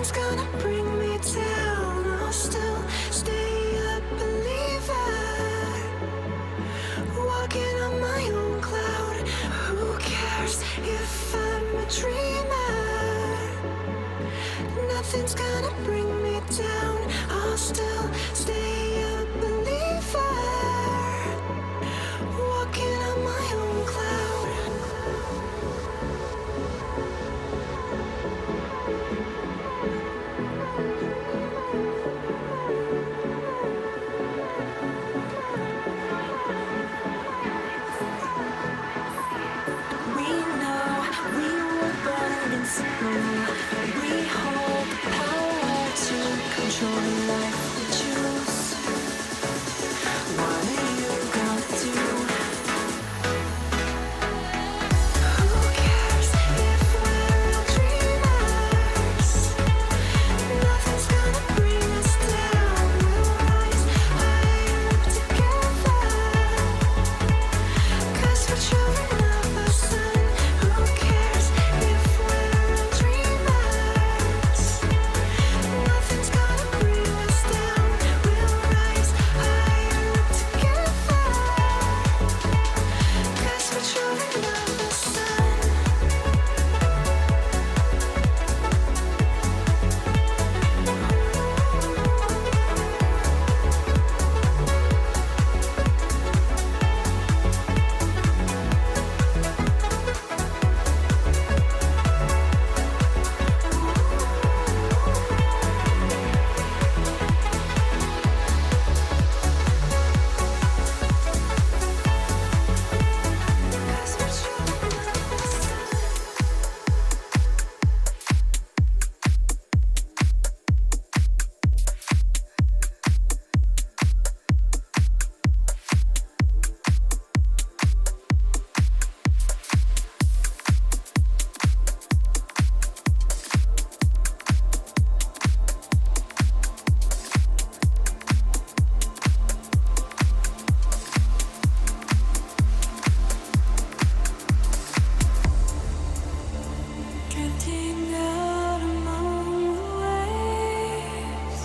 Nothing's gonna bring me down. I'll still stay a believer, walking on my own cloud. Who cares if I'm a dreamer? Nothing's gonna bring me down. I'll still stay a believer, walking on my own cloud. We know we were born invincible. We hold the power to control the life we choose. What are you gonna do? Who cares if we're all dreamers? Nothing's gonna bring us down. We'll rise higher together, 'cause we're children of the sun. Who cares if we're all dreamers? Nothing's gonna bring us down. We'll rise higher together, 'cause we're children of the sun. Drifting out among the waves.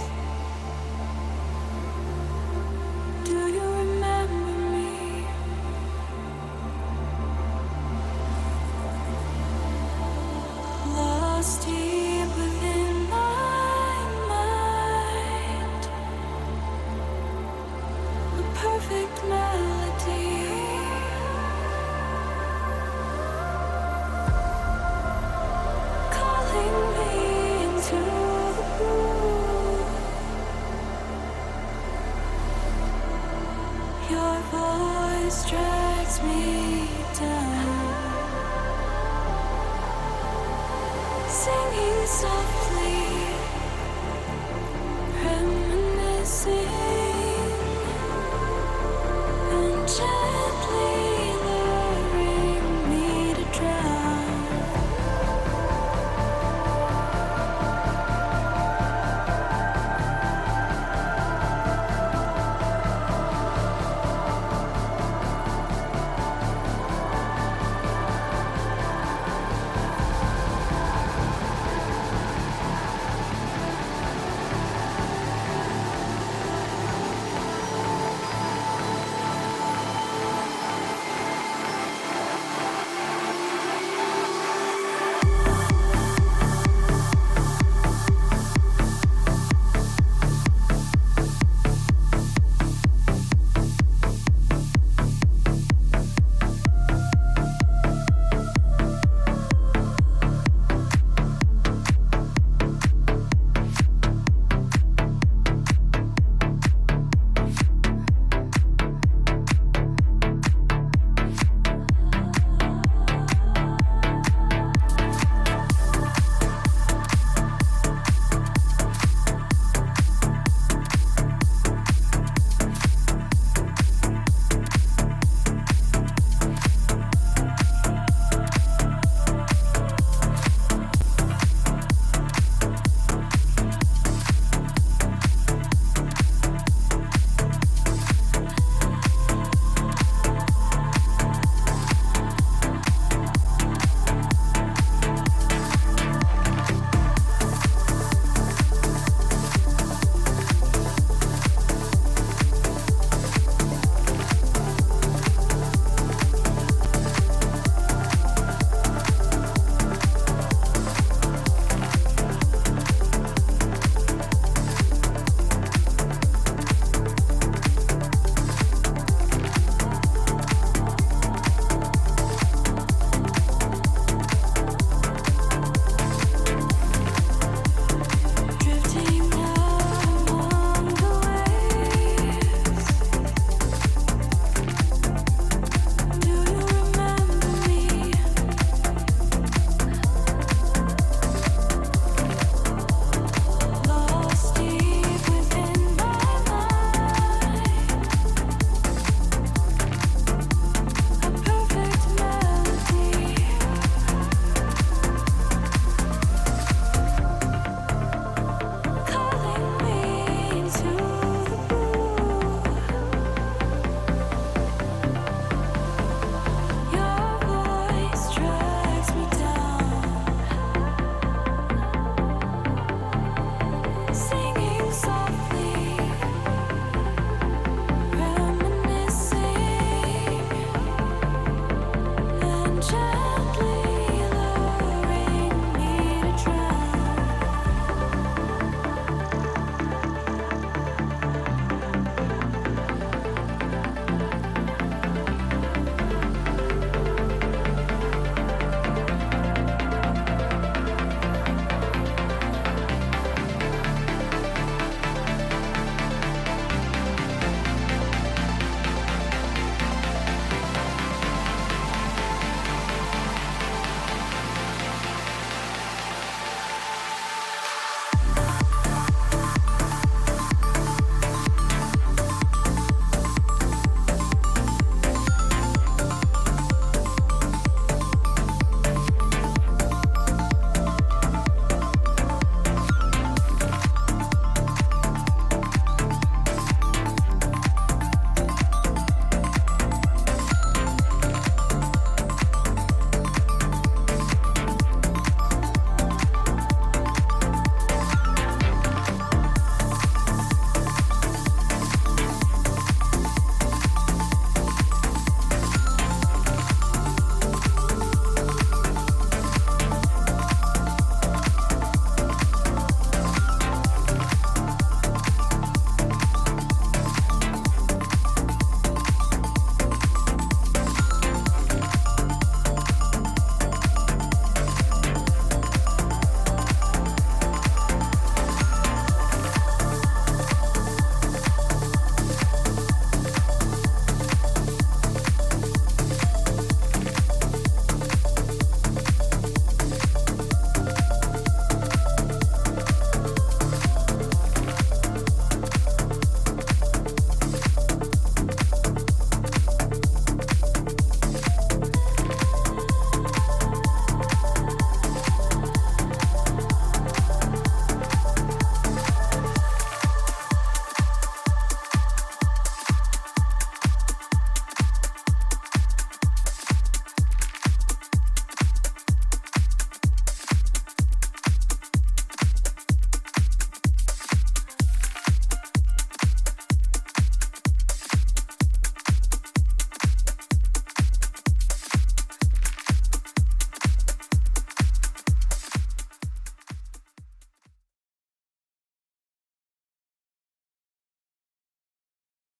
Do you remember me? Lost deep within my mind, a perfect melody. Calling me into the blue. Your voice drags me down, singing softly, reminiscing, and gently luring me to drown.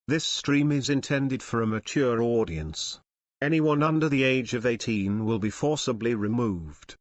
This stream is intended for a mature audience. Anyone under the age of 18 will be forcibly removed.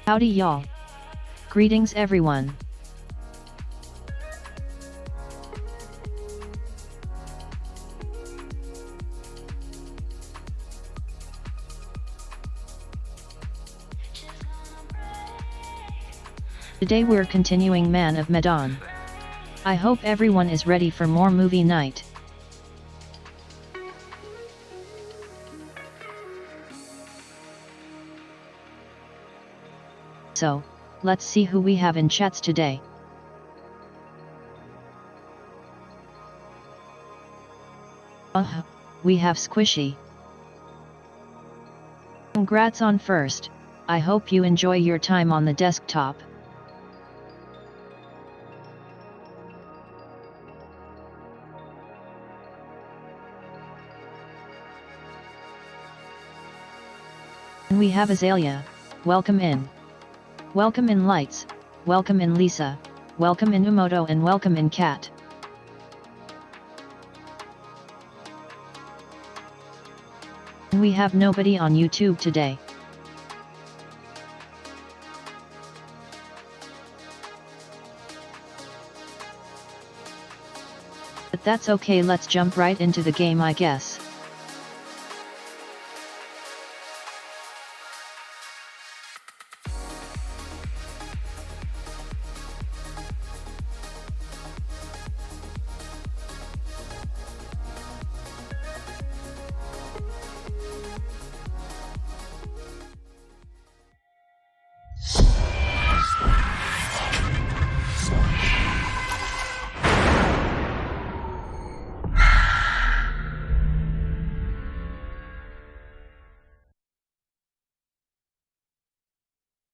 Howdy y'all. Greetings everyone. Today we're continuing Man of Medan. I hope everyone is ready for more movie night. So, let's see who we have in chats today. We have Squishy, Congrats on first. I hope you enjoy your time on the desktop. And we have Azalea. Welcome in. Welcome in Lights. Welcome in Lisa. Welcome in Umoto and welcome in Cat. And we have nobody on YouTube today. But that's okay, let's jump right into the game, I guess.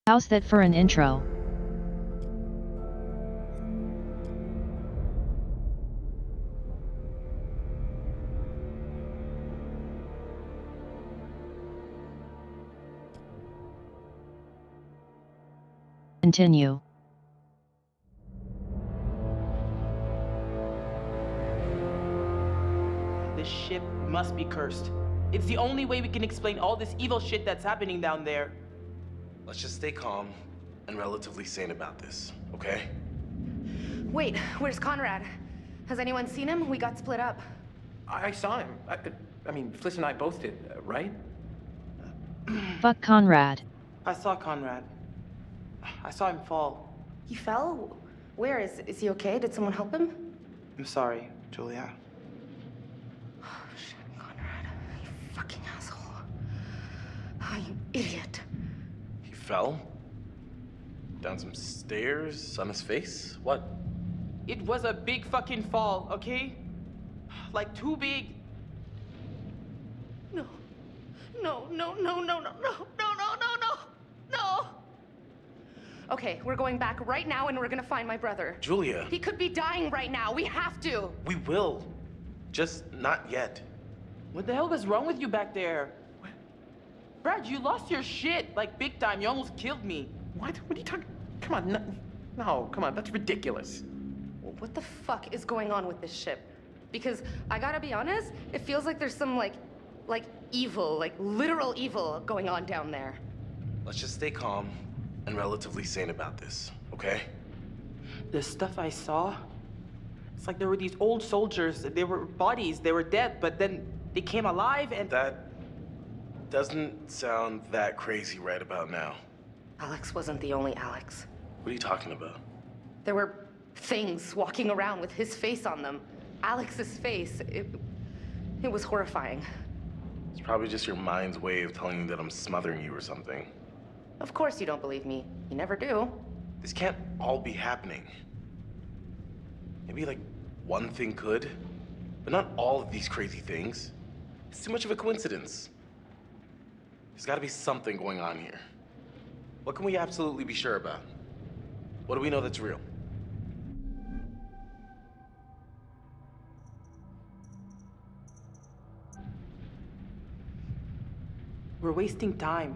How's that for an intro? Continue. This ship must be cursed. It's the only way we can explain all this evil shit that's happening down there. Let's just stay calm and relatively sane about this, okay? Wait, where's Conrad? Has anyone seen him? We got split up. I saw him. I mean, Fliss and I both did, right? Fuck Conrad. I saw Conrad. I saw him fall. He fell? Where? Is he okay? Did someone help him? I'm sorry, Julia. Oh, shit, Conrad. You fucking asshole. Oh, you idiot. He fell? Down some stairs on his face? What? It was a big fucking fall, okay? Like, too big. No. No, no, no, no, no, no, no, no, no, no, no. Okay, we're going back right now and we're gonna find my brother. Julia. He could be dying right now. We have to. We will. Just not yet. What the hell was wrong with you back there? Brad, you lost your shit, like, big time. You almost killed me. What? What are you talking? Come on, no, come on, that's ridiculous. What the fuck is going on with this ship? Because I gotta be honest, it feels like there's some like evil, like literal evil going on down there. Let's just stay calm and relatively sane about this, okay? The stuff I saw, it's like there were these old soldiers. They were bodies, they were dead, but then they came alive and... That doesn't sound that crazy right about now. Alex wasn't the only Alex. What are you talking about? There were things walking around with his face on them. Alex's face. It was horrifying. It's probably just your mind's way of telling you that I'm smothering you or something. Of course you don't believe me. You never do. This can't all be happening. Maybe like one thing could, but not all of these crazy things. It's too much of a coincidence. There's gotta be something going on here. What can we absolutely be sure about? What do we know that's real? We're wasting time.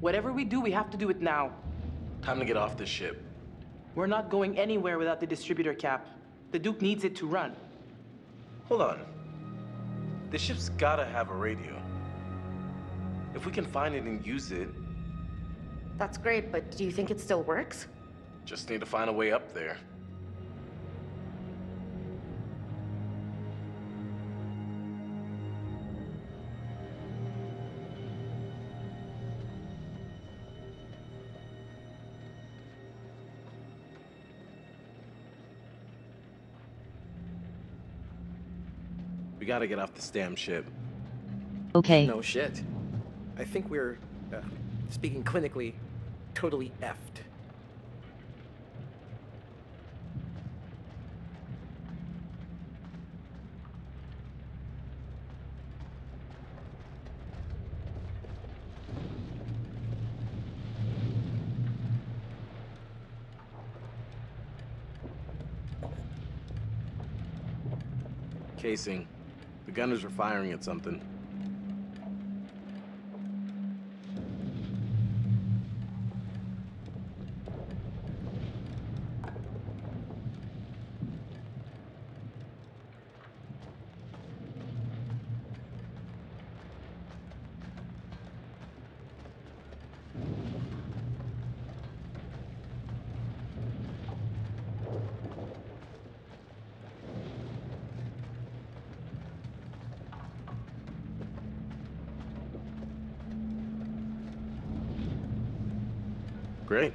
Whatever we do, we have to do it now. Time to get off this ship. We're not going anywhere without the distributor cap. The Duke needs it to run. Hold on. This ship's gotta have a radio. If we can find it and use it, That's great, but do you think it still works? just need to find a way up there. We gotta get off this damn ship. Okay. No shit. I think we're, speaking clinically, totally effed. Casing. The gunners were firing at something. Great.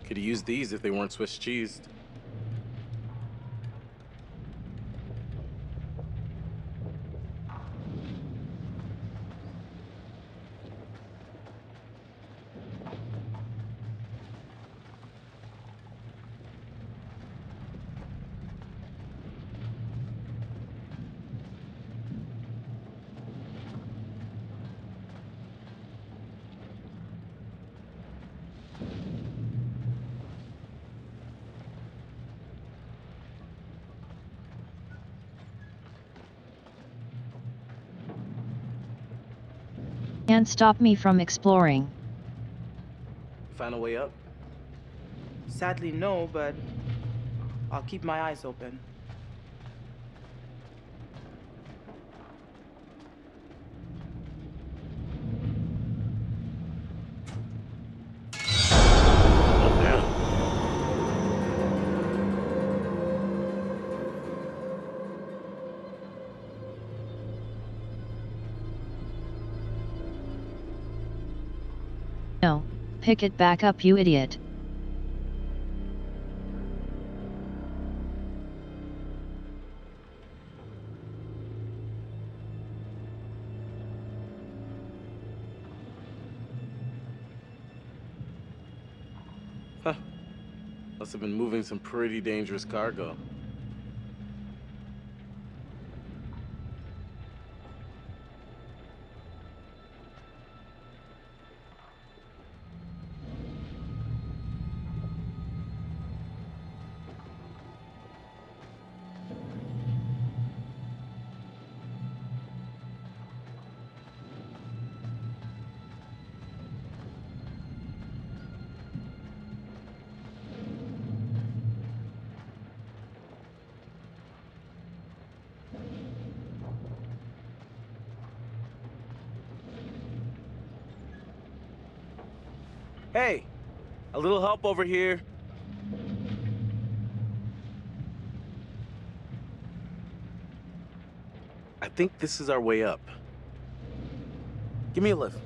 Could have used these if they weren't Swiss cheesed. Can't stop me from exploring. Find a way up? Sadly, no, but I'll keep my eyes open. Oh, yeah. No, pick it back up, you idiot. Huh. Must have been moving some pretty dangerous cargo. Hey, a little help over here. I think this is our way up. Give me a lift.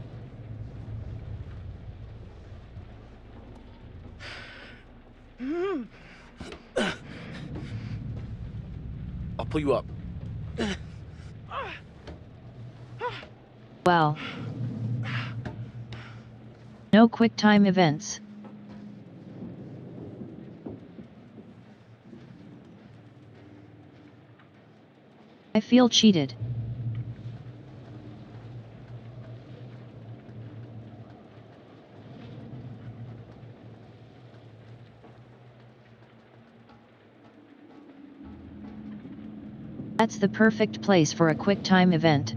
I'll pull you up. Well. No quick time events. I feel cheated. That's the perfect place for a quick time event.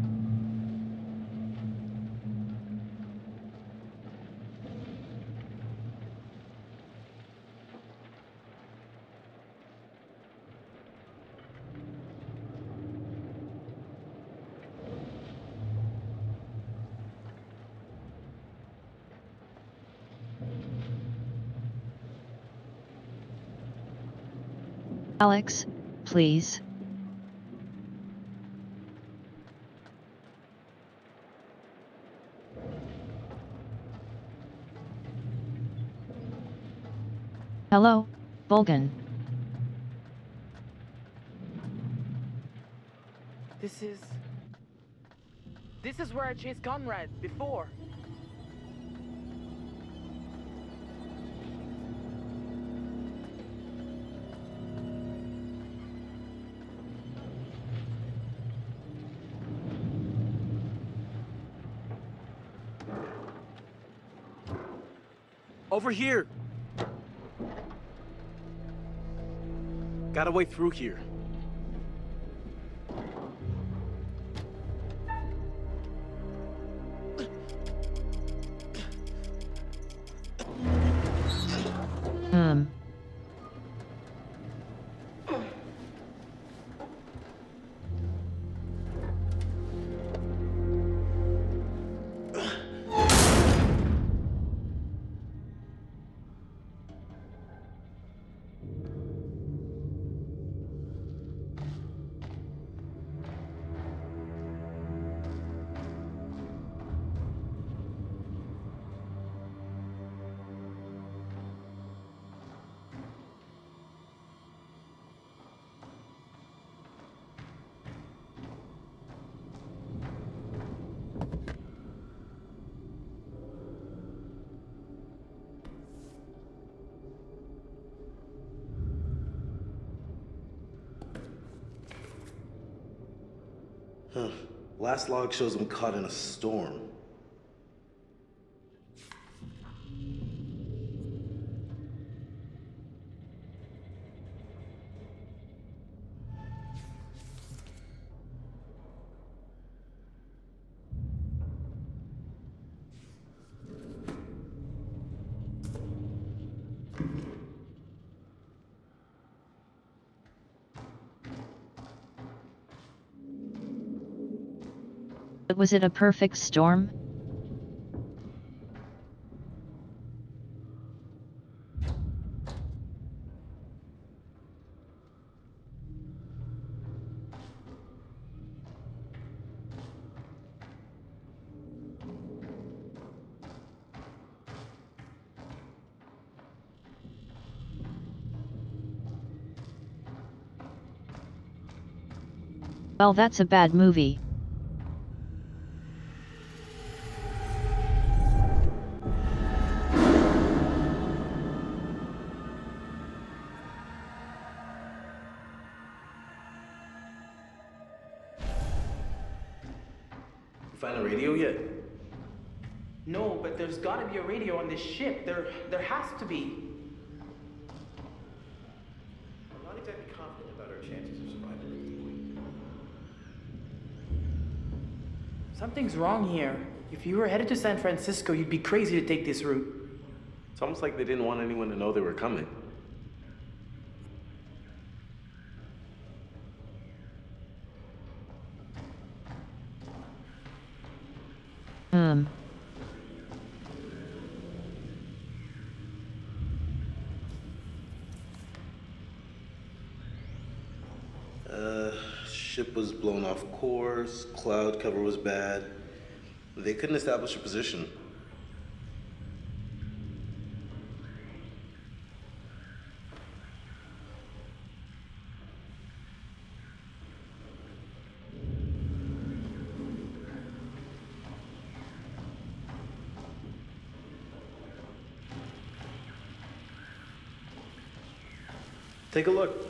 Alex, please. Hello, Vulcan. This is where I chased Conrad before. Over here. Got a way through here. Huh. Last log shows them caught in a storm. But was it a perfect storm? Well, that's a bad movie. You find a radio yet? No, but there's gotta be a radio on this ship. There has to be. I'm not exactly confident about our chances of survival at this point. Something's wrong here. If you were headed to San Francisco, you'd be crazy to take this route. It's almost like they didn't want anyone to know they were coming. Ship was blown off course, cloud cover was bad. They couldn't establish a position. Take a look.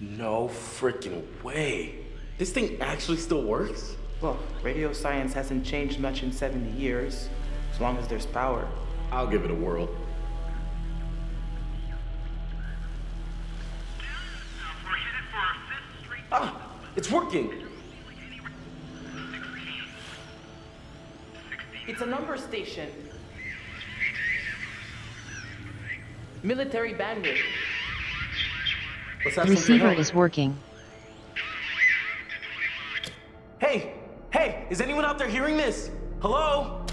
No freaking way. This thing actually still works? Well, radio science hasn't changed much in 70 years, as long as there's power. I'll give it a whirl. Ah, it's working. It's a number station. Military bandwidth. Let's The have some receiver help. is working. Hey, hey, is anyone out there hearing this? Hello?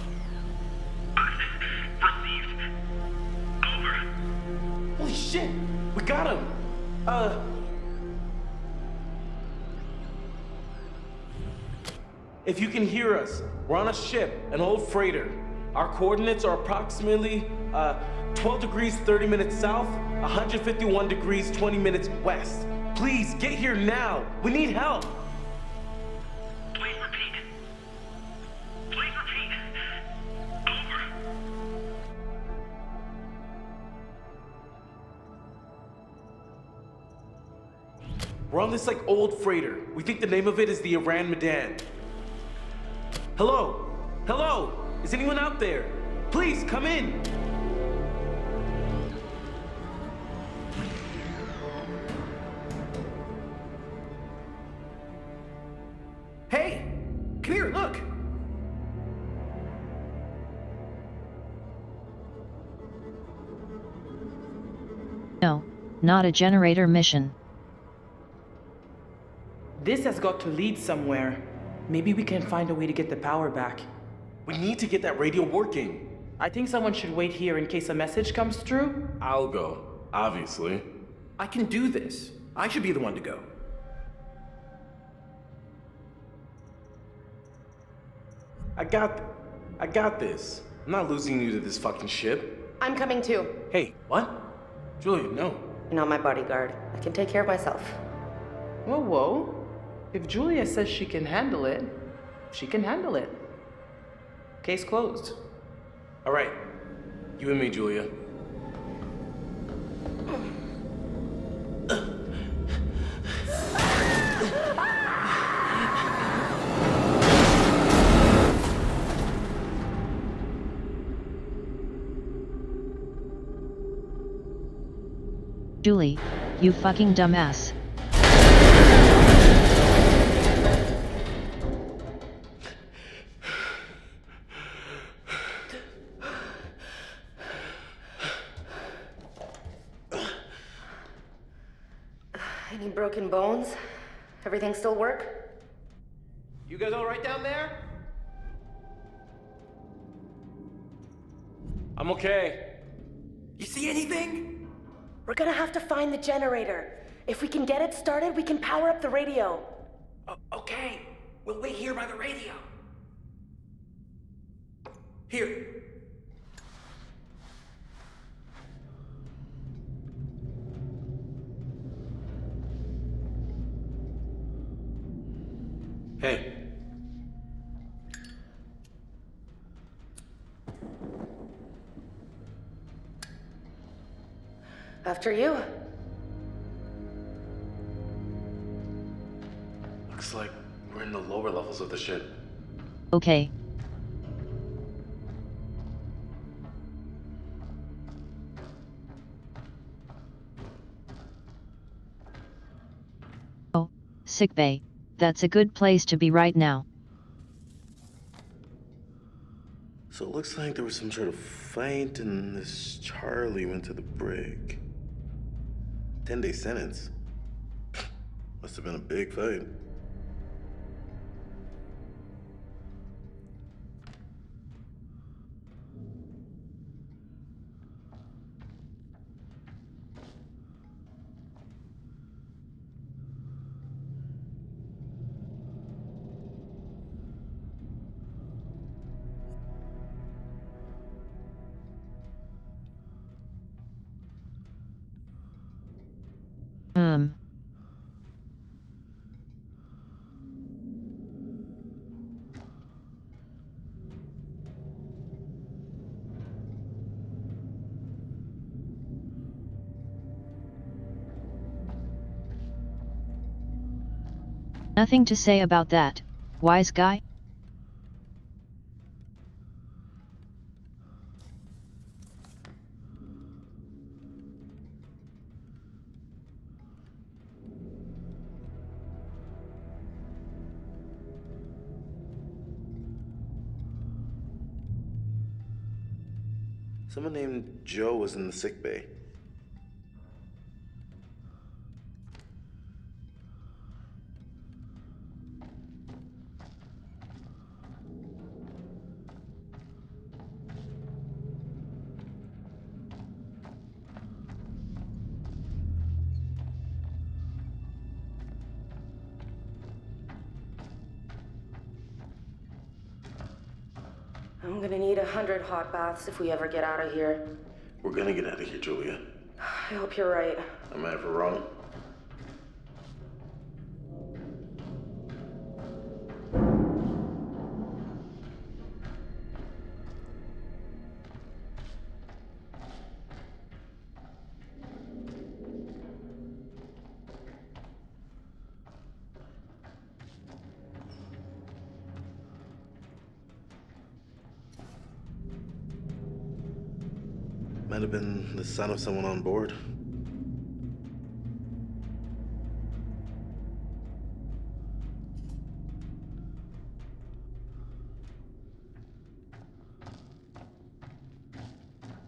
Received. Over. Holy shit, we got him. If you can hear us, we're on a ship, an old freighter. Our coordinates are approximately 12 degrees 30 minutes south, 151 degrees 20 minutes west. Please get here now. We need help. Please repeat. Please repeat. Over. We're on this like old freighter. We think the name of it is the Medan. Hello? Hello? Is anyone out there? Please come in. Hey! Come here, look! No, not a generator mission. This has got to lead somewhere. Maybe we can find a way to get the power back. We need to get that radio working. I think someone should wait here in case a message comes through. I'll go, obviously. I can do this. I should be the one to go. I got this. I'm not losing you to this fucking ship. I'm coming too. Hey, what? Julia, no. You're not my bodyguard. I can take care of myself. Whoa, whoa. If Julia says she can handle it, she can handle it. Case closed. All right, you and me, Julia. Julie, you fucking dumbass. Any broken bones? Everything still work? You guys all right down there? I'm okay. You see anything? We're gonna have to find the generator. If we can get it started, we can power up the radio. Okay. We'll wait here by the radio. Here. Hey. After you. Looks like we're in the lower levels of the ship. Okay. Oh, sickbay. That's a good place to be right now. So it looks like there was some sort of fight and this Charlie went to the brig. 10-day sentence. Must have been a big fight. Nothing to say about that, wise guy? Someone named Joe was in the sick bay. I'm gonna need 100 hot baths if we ever get out of here. We're gonna get out of here, Julia. I hope you're right. Am I ever wrong? Might have been the son of someone on board.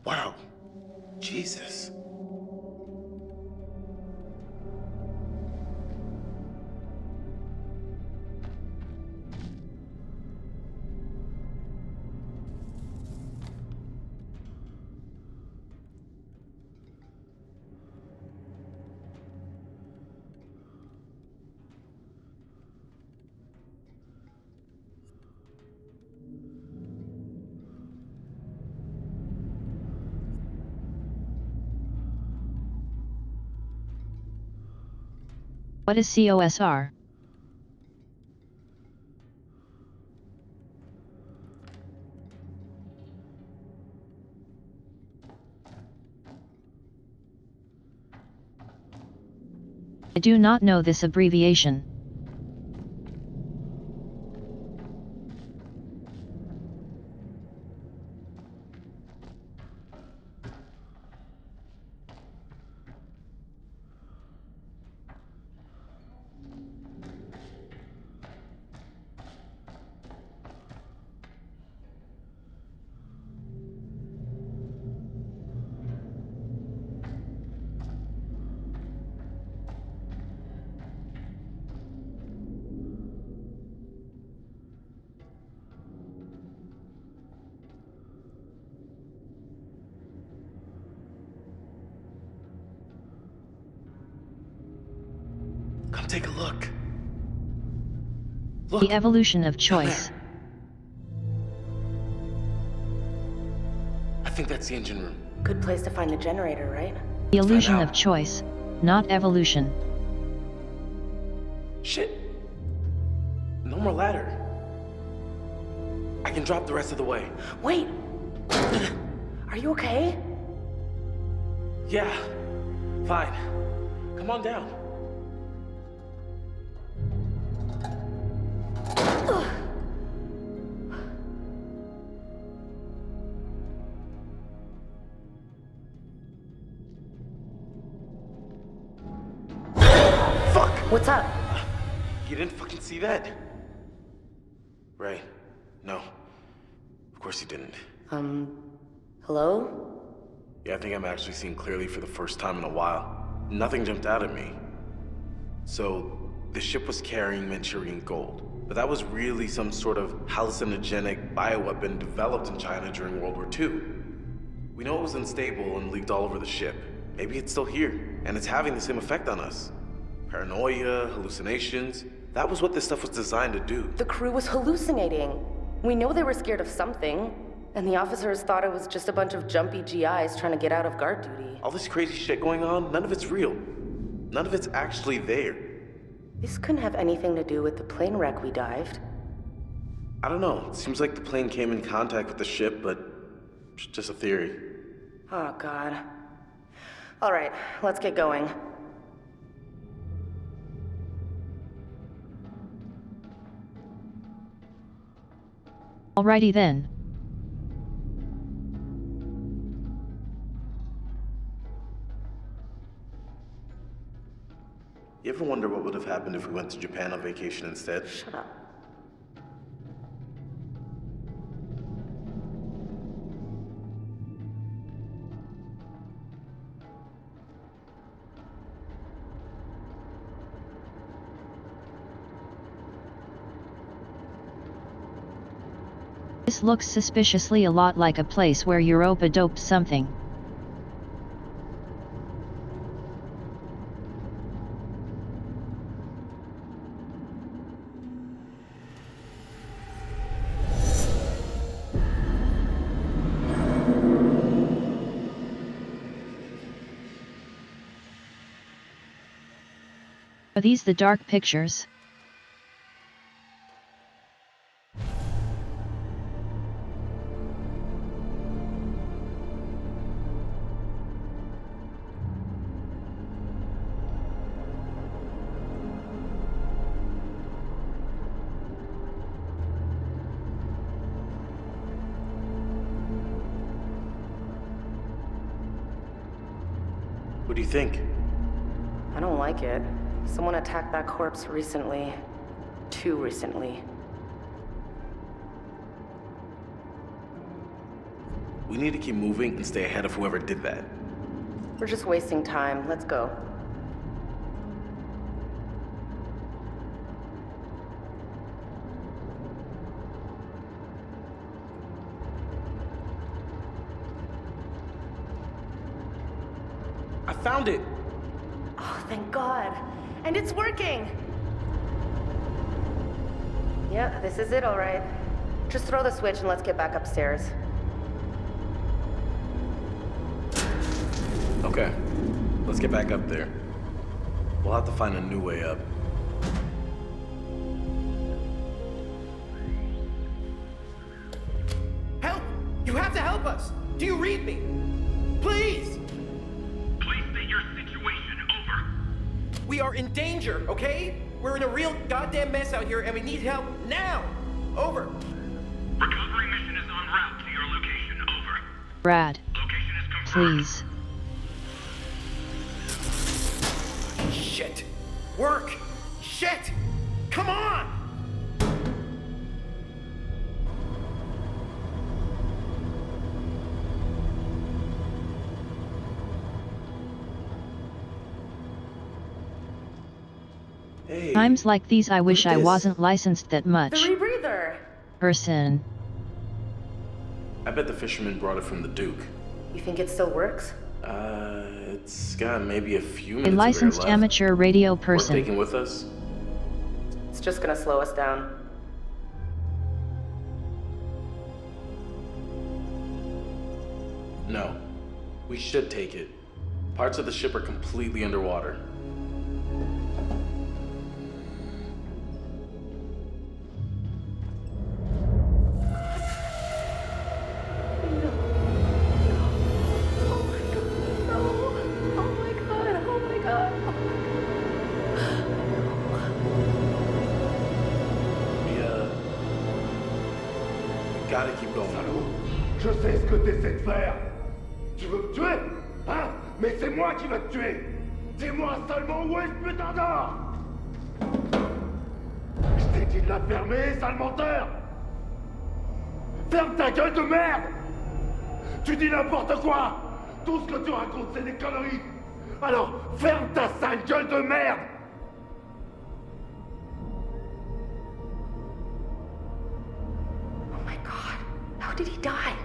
Wow. Jesus. What is COSR? I do not know this abbreviation. take a look. Look. The evolution of choice. I think that's the engine room. Good place to find the generator, right? The illusion out. of choice, not evolution. Shit. No more ladder. I can drop the rest of the way. Wait! Are you okay? Yeah. Fine. Come on down. What's up? You didn't fucking see that? Right. No. Of course you didn't. Hello? Yeah, I think I'm actually seeing clearly for the first time in a while. Nothing jumped out at me. So, the ship was carrying Manchurian gold. But that was really some sort of hallucinogenic bioweapon developed in China during World War II. We know it was unstable and leaked all over the ship. Maybe it's still here, and it's having the same effect on us. Paranoia, hallucinations. That was what this stuff was designed to do. The crew was hallucinating. We know they were scared of something, and the officers thought it was just a bunch of jumpy GIs trying to get out of guard duty. All this crazy shit going on, none of it's real. None of it's actually there. This couldn't have anything to do with the plane wreck we dived. I don't know. It seems like the plane came in contact with the ship, but it's just a theory. Oh, God. All right, let's get going. Alrighty then. You ever wonder what would have happened if we went to Japan on vacation instead? Shut up. This looks suspiciously a lot like a place where Europa doped something. Are these the dark pictures? What do you think? I don't like it. Someone attacked that corpse recently. Too recently. We need to keep moving and stay ahead of whoever did that. We're just wasting time. Let's go. I found it! Oh, thank God. And it's working! Yeah, this is it, all right. Just throw the switch and let's get back upstairs. Okay. Let's get back up there. We'll have to find a new way up. Help! You have to help us! Do you read me? Please! Please state your situation. Over. We are in danger, okay? We're in a real goddamn mess out here and we need help now! Over. Recovery mission is en route to your location. Over. Brad, Location is confirmed. please. Shit! Work! Shit! Come on! Hey. Times like these I wish Look at I this. wasn't licensed that The much. rebreather! Person. I bet the fisherman brought it from the Duke. You think it still works? It's got maybe a few A minutes licensed of air left. amateur radio Worth person. taking with us? It's just gonna slow us down. No. We should take it. Parts of the ship are completely underwater. Gotta keep going. Je sais ce que t'essaies de faire. Tu veux me tuer? Hein? Mais c'est moi qui vais te tuer. Dis-moi seulement où est ce putain d'or? Je t'ai dit de la fermer, sale menteur! Ferme ta gueule de merde! Tu dis n'importe quoi! Tout ce que tu racontes, c'est des conneries! Alors, ferme ta sale gueule de merde! Oh my god, how did he die?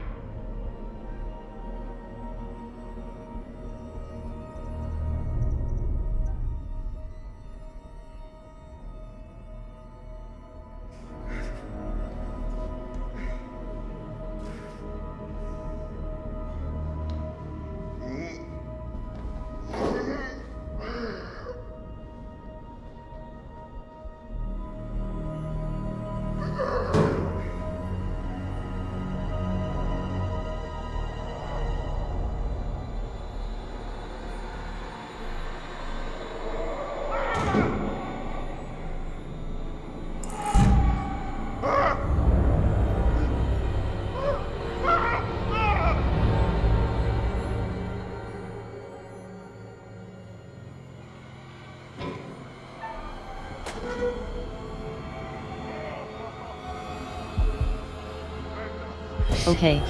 Okay.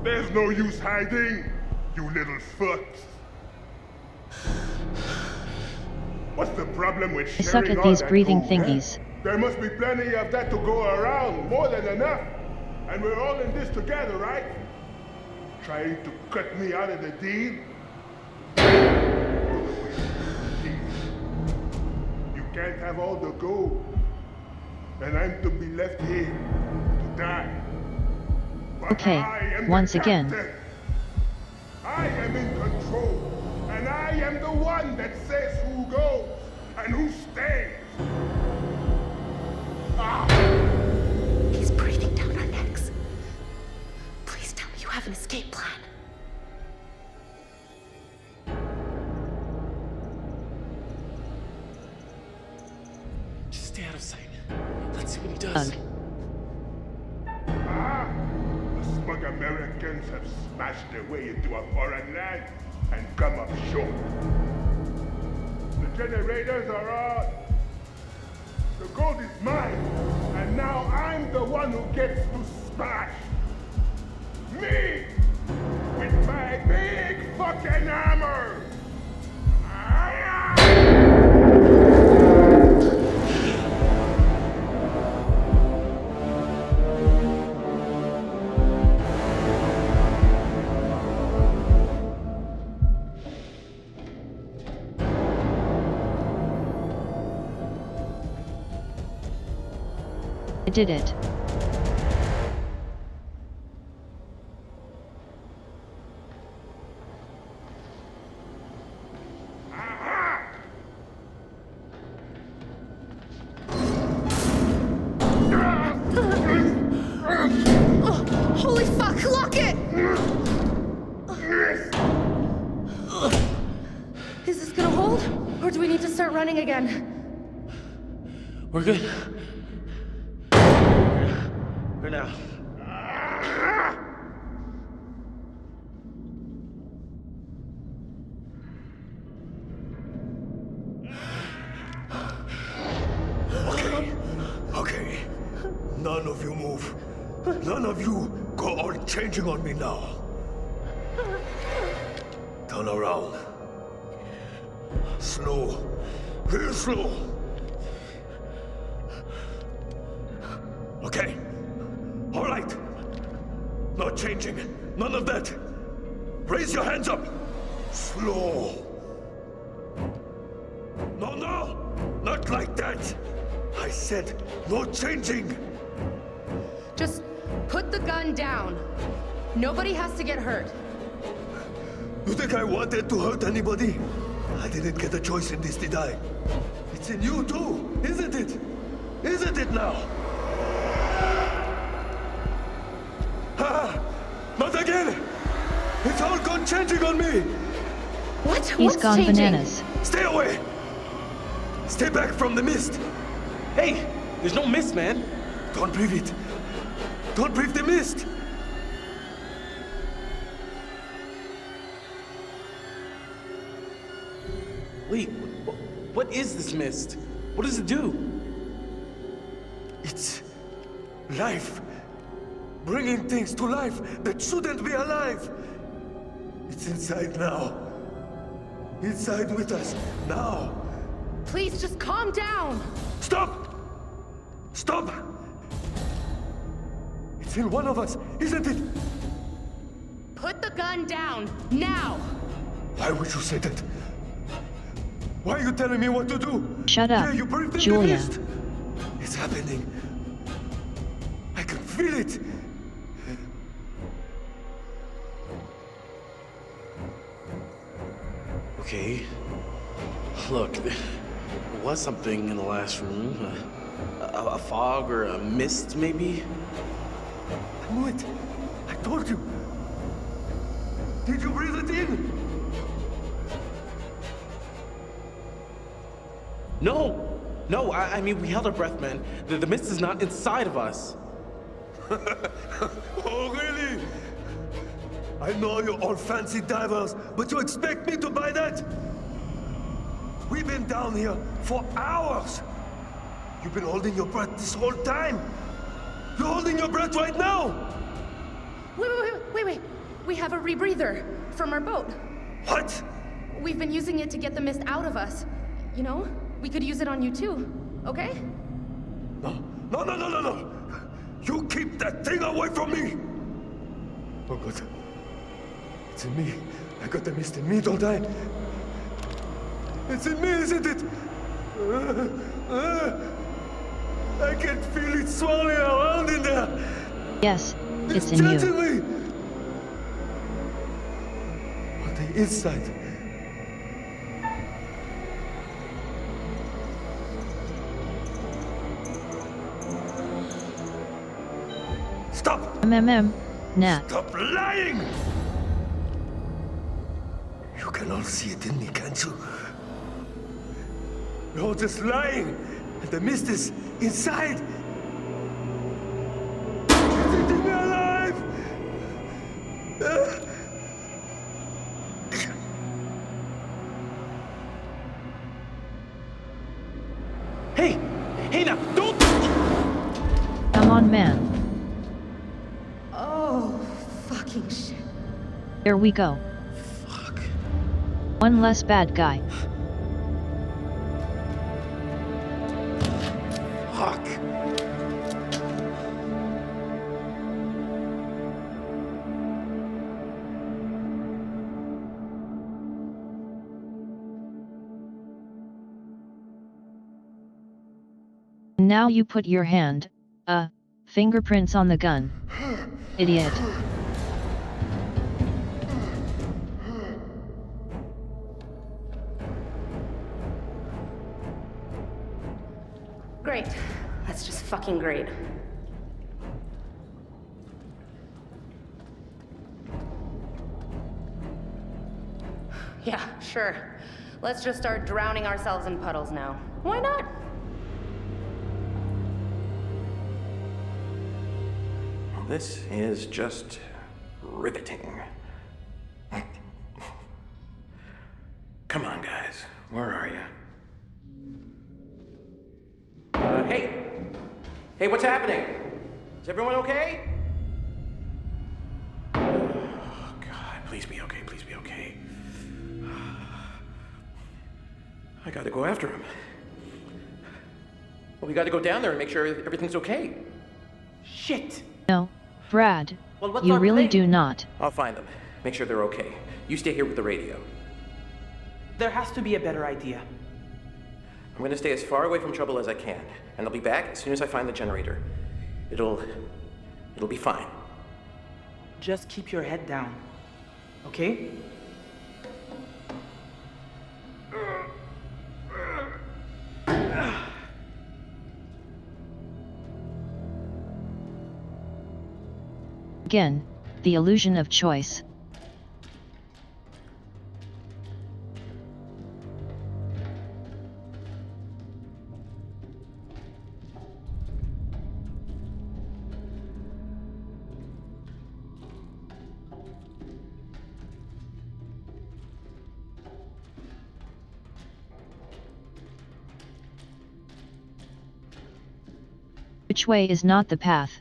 There's no use hiding, you little fucks. What's the problem with I suck sharing at all these that breathing food, huh? thingies. There must be plenty of that to go around, more than enough. And we're all in this together, right? Trying to cut me out of the deal? You can't have all the gold. And I'm to be left here to die. But Okay, I am once the again. captain. I am in control. And I am the one that says who goes and who stays. He's breathing down our necks. Please tell me you have an escape plan. Just stay out of sight. Let's see what he does. The smug Americans have smashed their way into a foreign land and come up short. The generators are on. The gold is mine, and now I'm the one who gets to smash. Me! With my big fucking hammer! I did it. Holy fuck, lock it! Is this gonna hold? Or do we need to start running again? We're good. For now. Okay. None of you move. None of you go all changing on me now. Turn around. Slow. Real slow. Okay. All right. No changing. None of that. Raise your hands up. Slow. No, no. Not like that. I said no changing. Just put the gun down. Nobody has to get hurt. You think I wanted to hurt anybody? I didn't get a choice in this, did I? It's in you too, isn't it? Isn't it now? Ha! Not again! It's all gone changing on me! What? He's What's gone changing? bananas. Stay away! Stay back from the mist! Hey, there's no mist, man. Don't breathe it! Don't breathe the mist! Wait, what is this mist? What does it do? It's life. Bringing things to life that shouldn't be alive. It's inside now. Inside with us now. Please just calm down. Stop! Stop! It's in one of us, isn't it? Put the gun down, now! Why would you say that? Why are you telling me what to do? Shut up, Yeah, you breathed in the Julia. mist. It's happening. I can feel it. Okay. Look, there was something in the last room. A fog or a mist, maybe? I knew it. I told you. Did you breathe it in? No! No, I mean, we held our breath, man. The mist is not inside of us. Oh, really? I know you're all fancy divers, but you expect me to buy that? We've been down here for hours. You've been holding your breath this whole time. You're holding your breath right now. Wait. We have a rebreather from our boat. What? We've been using it to get the mist out of us. You know, we could use it on you too, okay? No. You keep that thing away from me. Oh, God. It's in me. I got the mist in me, don't I? It's in me, isn't it? I can feel it swirling around in there. Yes, it's in changing you. me. On the inside. Stop! Nah. Stop lying! You can all see it in me, can't you? You're all just lying, and the mist is inside. It's eating me alive! Hey, now, don't! Come on, man. Oh, fucking shit. Here we go. Fuck. One less bad guy. Fuck. Now you put your hand, fingerprints on the gun. Idiot. Great. That's just fucking great. Yeah, sure. Let's just start drowning ourselves in puddles now. Why not? This is just riveting. Come on, guys. Where are you? Hey, what's happening? Is everyone okay? Oh, God, please be okay, please be okay. I gotta go after him. Well, we gotta go down there and make sure everything's okay. Shit! No, Brad. Well, what's You our really plan? do not. I'll find them. Make sure they're okay. You stay here with the radio. There has to be a better idea. I'm gonna stay as far away from trouble as I can, and I'll be back as soon as I find the generator. It'll be fine. Just keep your head down. Okay? Again, the illusion of choice. Which way is not the path?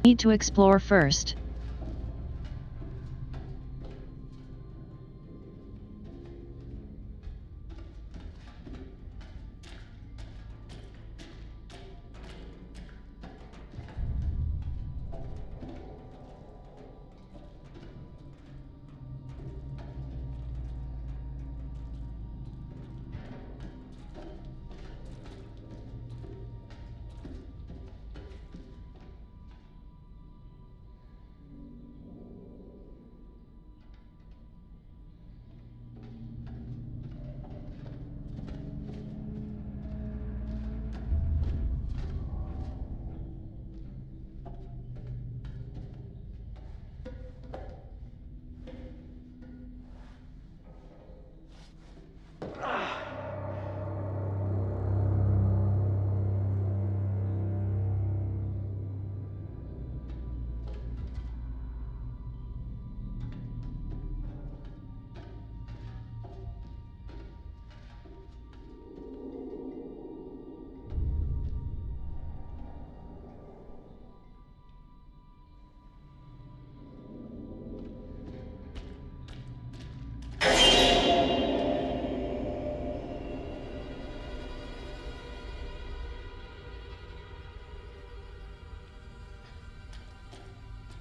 Need to explore first.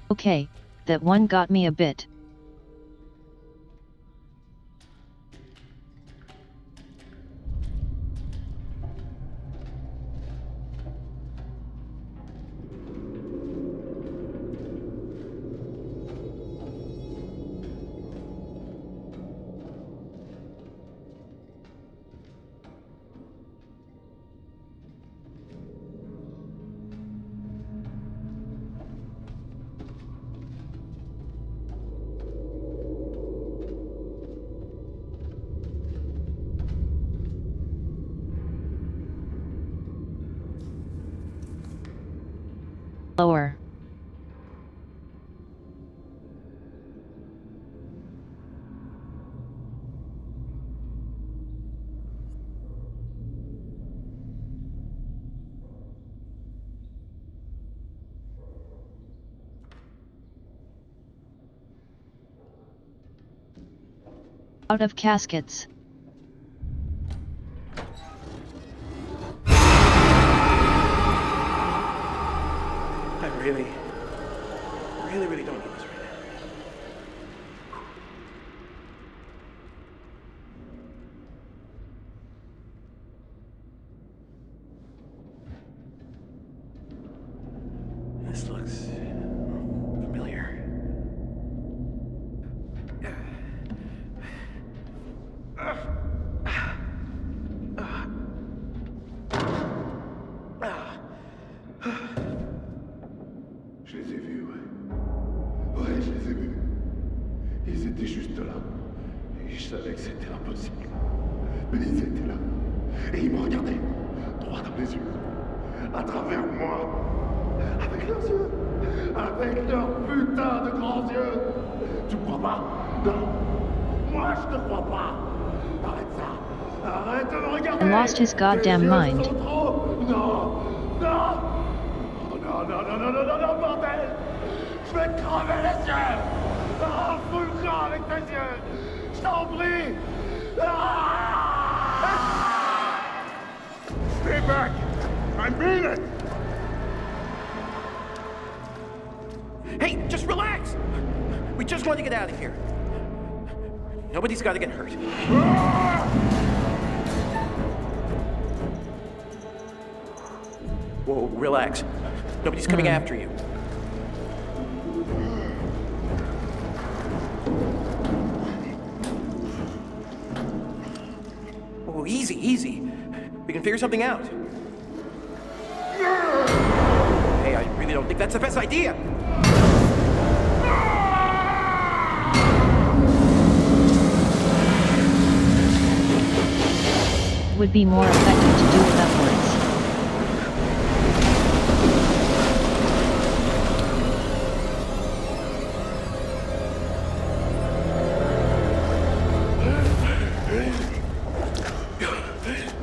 Okay, that one got me a bit. Lower. Out of caskets. I really don't need this right now. This looks familiar. Je les ai vus, ouais. Ouais, je les ai vus. Ils étaient juste là. Et je savais que c'était impossible. Mais ils étaient là. Et ils me regardaient, droit dans les yeux. À travers moi. Avec leurs yeux. avec leurs putains de grands yeux. Tu crois pas? Non. Moi, je te crois pas. Arrête ça. Arrête de me regarder. And lost his goddamn Tes yeux mind. sont trop... Non. Non. Oh, non, non, non, non, non, non, non, bordel. Je vais te crever les yeux. Ah, fous le camp avec tes yeux. Je t'en prie. Ah! Stay back. I mean it. Hey, just relax! We just want to get out of here. Nobody's got to get hurt. Whoa, relax. Nobody's coming after you. Oh, easy, easy. We can figure something out. Hey, I really don't think that's the best idea. Would be more effective to do it upwards. Get out of there!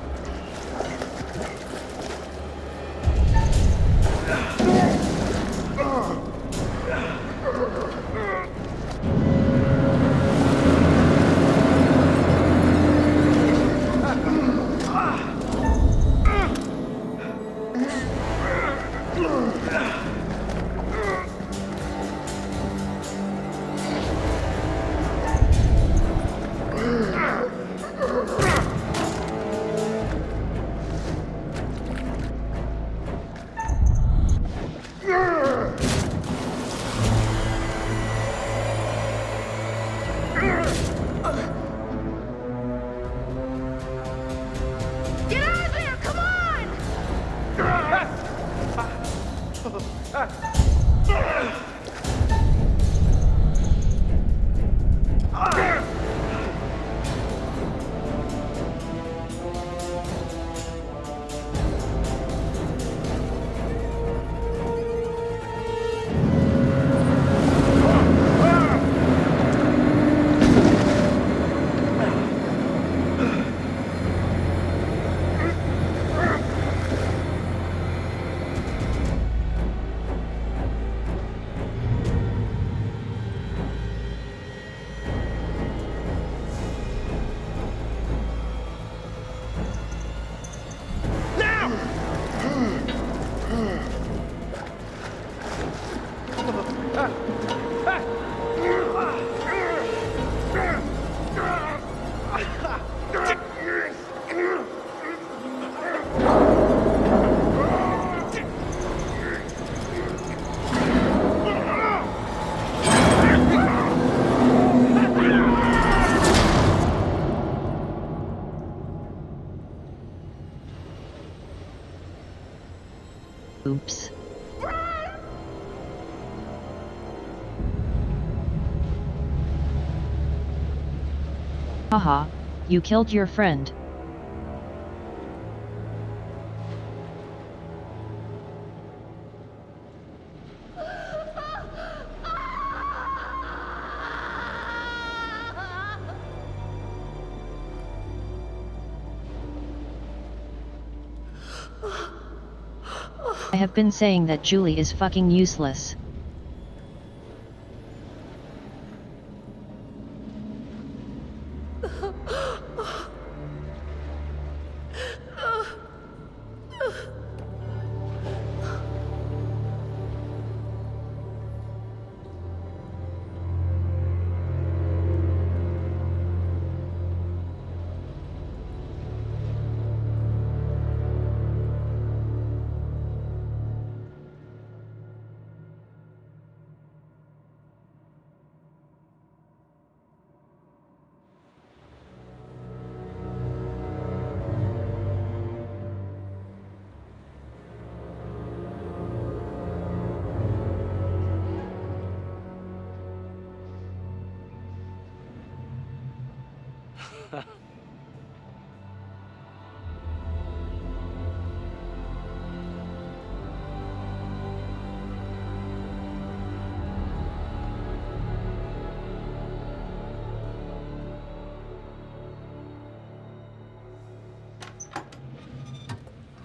Come on! Oops. Haha, you killed your friend. I have been saying that Julie is fucking useless.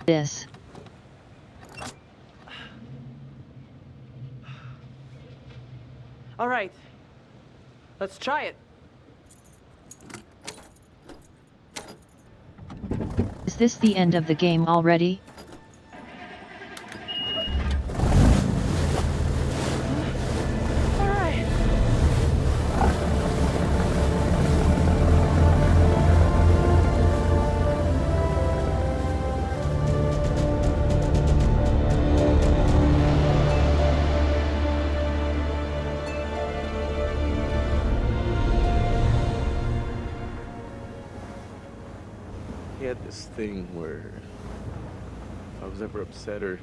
this. All right. Let's try it. Is this the end of the game already? All right. He had this thing where if I was ever upset or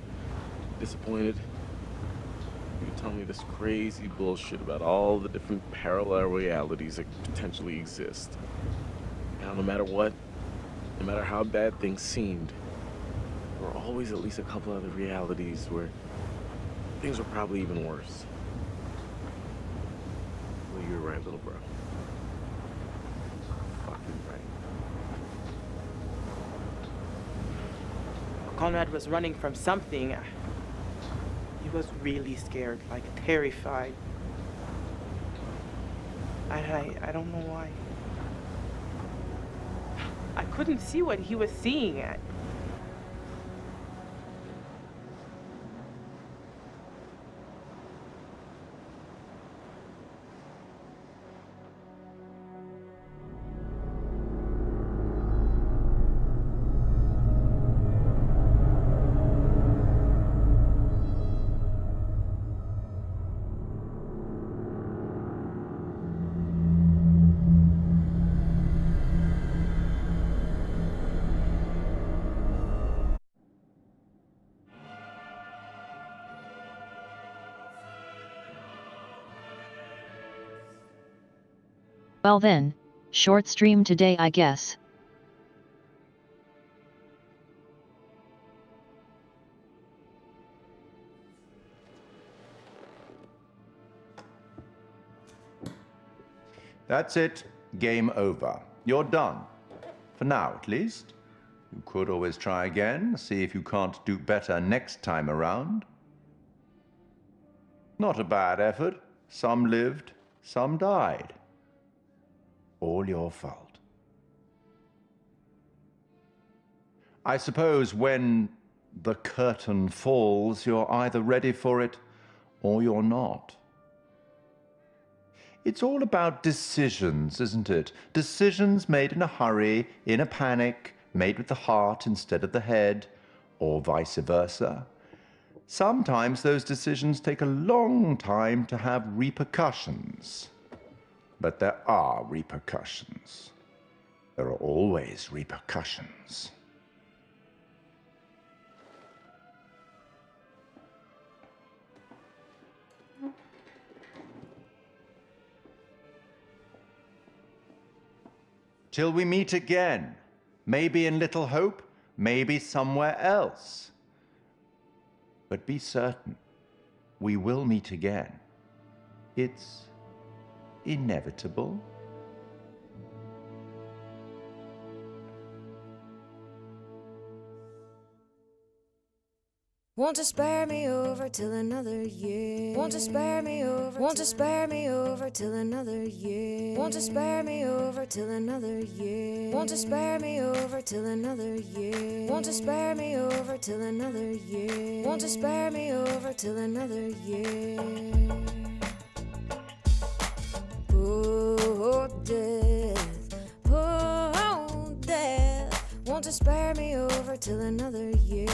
disappointed, he would tell me this crazy bullshit about all the different parallel realities that potentially exist. Now, no matter what, no matter how bad things seemed, there were always at least a couple other realities where things were probably even worse. Well, you're right, little bro. Fucking right. Conrad was running from something. He was really scared, like terrified. I don't know why. I couldn't see what he was seeing. Well then, short stream today I guess. That's it. Game over. You're done. For now, at least. You could always try again, see if you can't do better next time around. Not a bad effort. Some lived, some died. All your fault. I suppose when the curtain falls, you're either ready for it or you're not. It's all about decisions, isn't it? Decisions made in a hurry, in a panic, made with the heart instead of the head, or vice versa. Sometimes those decisions take a long time to have repercussions. But there are repercussions. There are always repercussions. Till we meet again. Maybe in Little Hope, maybe somewhere else. But be certain, we will meet again. It's inevitable. Won't you spare me over till another year? Won't you spare me over? Won't you spare me over till another year? Won't you spare me over till another year? Won't you spare me over till another year? Won't you spare me over till another year? Won't you spare me over till another year? Oh, death, oh, death. Won't you spare me over till another year?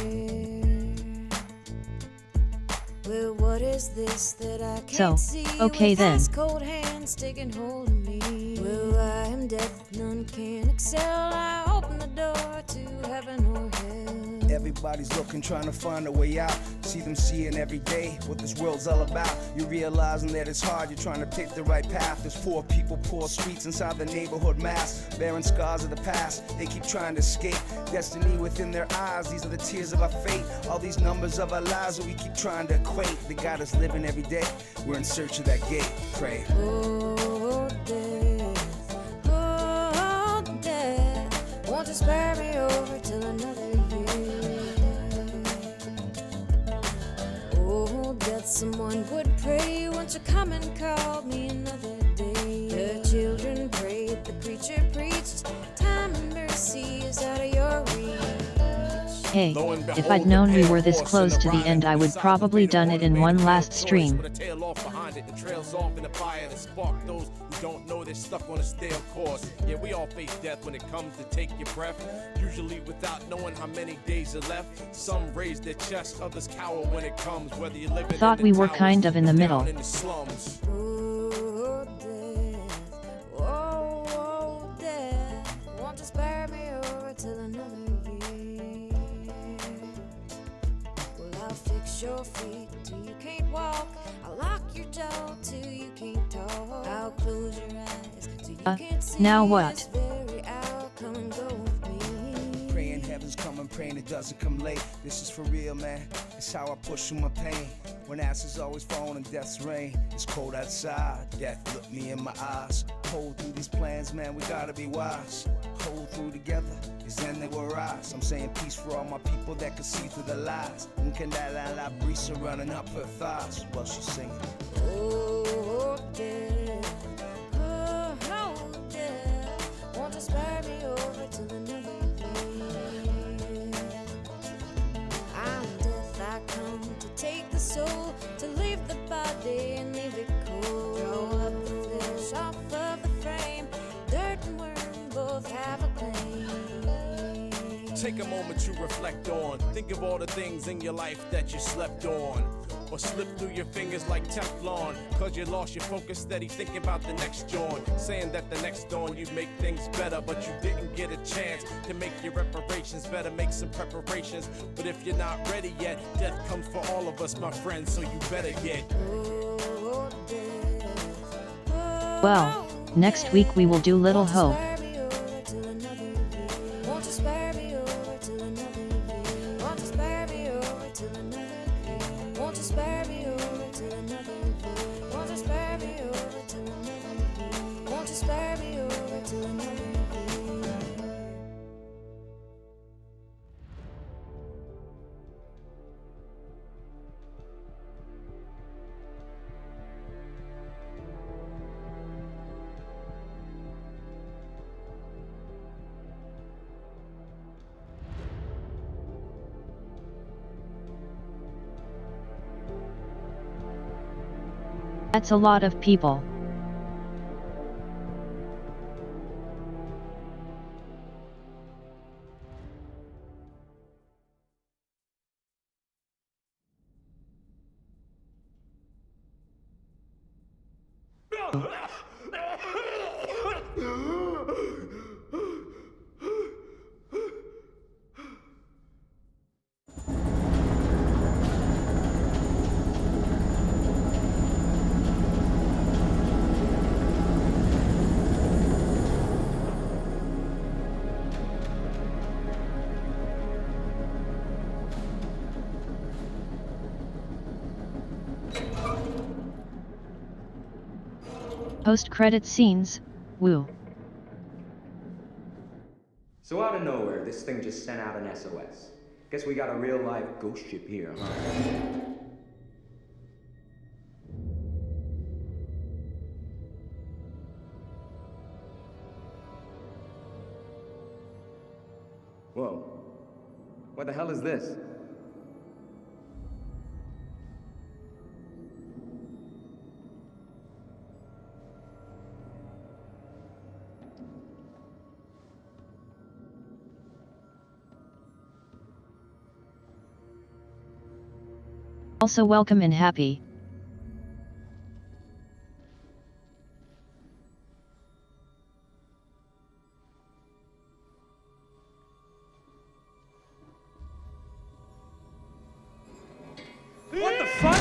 Well, what is this that I can't see? Okay with then. ice cold hands taking hold of me. Well, I am death, none can excel. I open the door to heaven or hell. Everybody's looking, trying to find a way out. See them seeing every day what this world's all about. You're realizing that it's hard, you're trying to pick the right path. There's poor people, poor streets inside the neighborhood mass. Bearing scars of the past, they keep trying to escape. Destiny within their eyes, these are the tears of our fate. All these numbers of our lives that we keep trying to equate. They got us living every day, we're in search of that gate. Pray. Oh, death, oh, death. Won't you spare me over till another year? thought someone would pray. Won't you come and call me another day? The children prayed, the preacher preached. Time and mercy is out of your reach. Hey, if I'd known we were this close to the end, I would probably done it in one last stream. Don't know they're stuck on a stale course. Yeah, we all face death when it comes to take your breath. Usually without knowing how many days are left. Some raise their chest, others cower when it comes. Whether you live in Thought we were kind of in the middle. in the slums. Oh, death. Oh, oh, death. Won't you spare me over till another year? Well, I'll fix your feet till you can't walk. I'll lock your jaw till you can't talk. I'll close your eyes so you can't see. Now what? This very hour. Come and go with me. Praying heaven's coming, praying it doesn't come late. This is for real, man. It's how I push through my pain. When ashes always falling in death's rain. It's cold outside. Death look me in my eyes. Hold through these plans, man. We gotta be wise. Hold through together. Is then they will rise. I'm saying peace for all my people that can see through the lies. Can that la brisa running up her thighs while she's singing. Oh, death. Oh, death. Won't you spare me over till another year? I'm death, I come to take the soul, to leave the body and leave it cold. Draw up the flesh off of the frame. Dirt and worm both have a claim. Take a moment to reflect on. Think of all the things in your life that you slept on. Or slipped through your fingers like Teflon. Cause you lost your focus, steady thinking about the next dawn. Saying that the next dawn you'd make things better. But you didn't get a chance to make your reparations. Better make some preparations. But if you're not ready yet, death comes for all of us, my friends. So you better get. Well, next week we will do Little Hope. That's a lot of people. Post-credit scenes, woo. So out of nowhere, this thing just sent out an SOS. Guess we got a real live ghost ship here, huh? Whoa. What the hell is this? Also welcome and happy. What the fuck?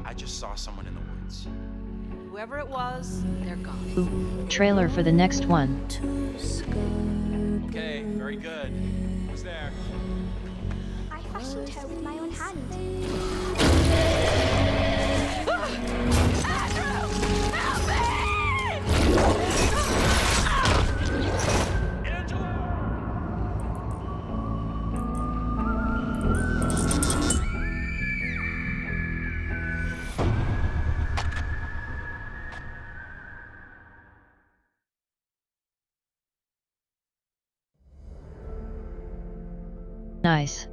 I just saw someone in the woods. Whoever it was, they're gone. Ooh, trailer for the next one. Okay, very good. Who's there? I fashioned her with my own hand. Andrew! Help me! Nice.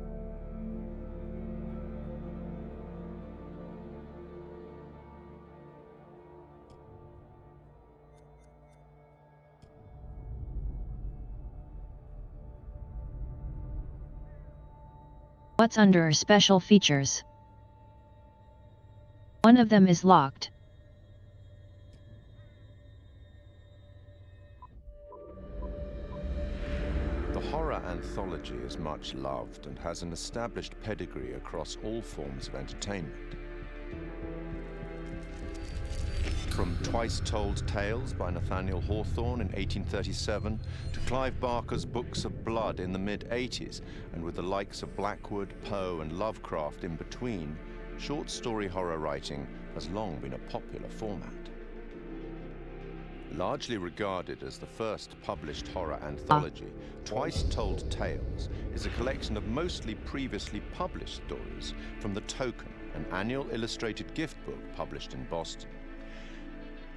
What's under special features? One of them is locked. The horror anthology is much loved and has an established pedigree across all forms of entertainment. From Twice Told Tales by Nathaniel Hawthorne in 1837 to Clive Barker's Books of Blood in the mid-80s, and with the likes of Blackwood, Poe and Lovecraft in between, short story horror writing has long been a popular format. Largely regarded as the first published horror anthology, Twice Told Tales is a collection of mostly previously published stories from The Token, an annual illustrated gift book published in Boston.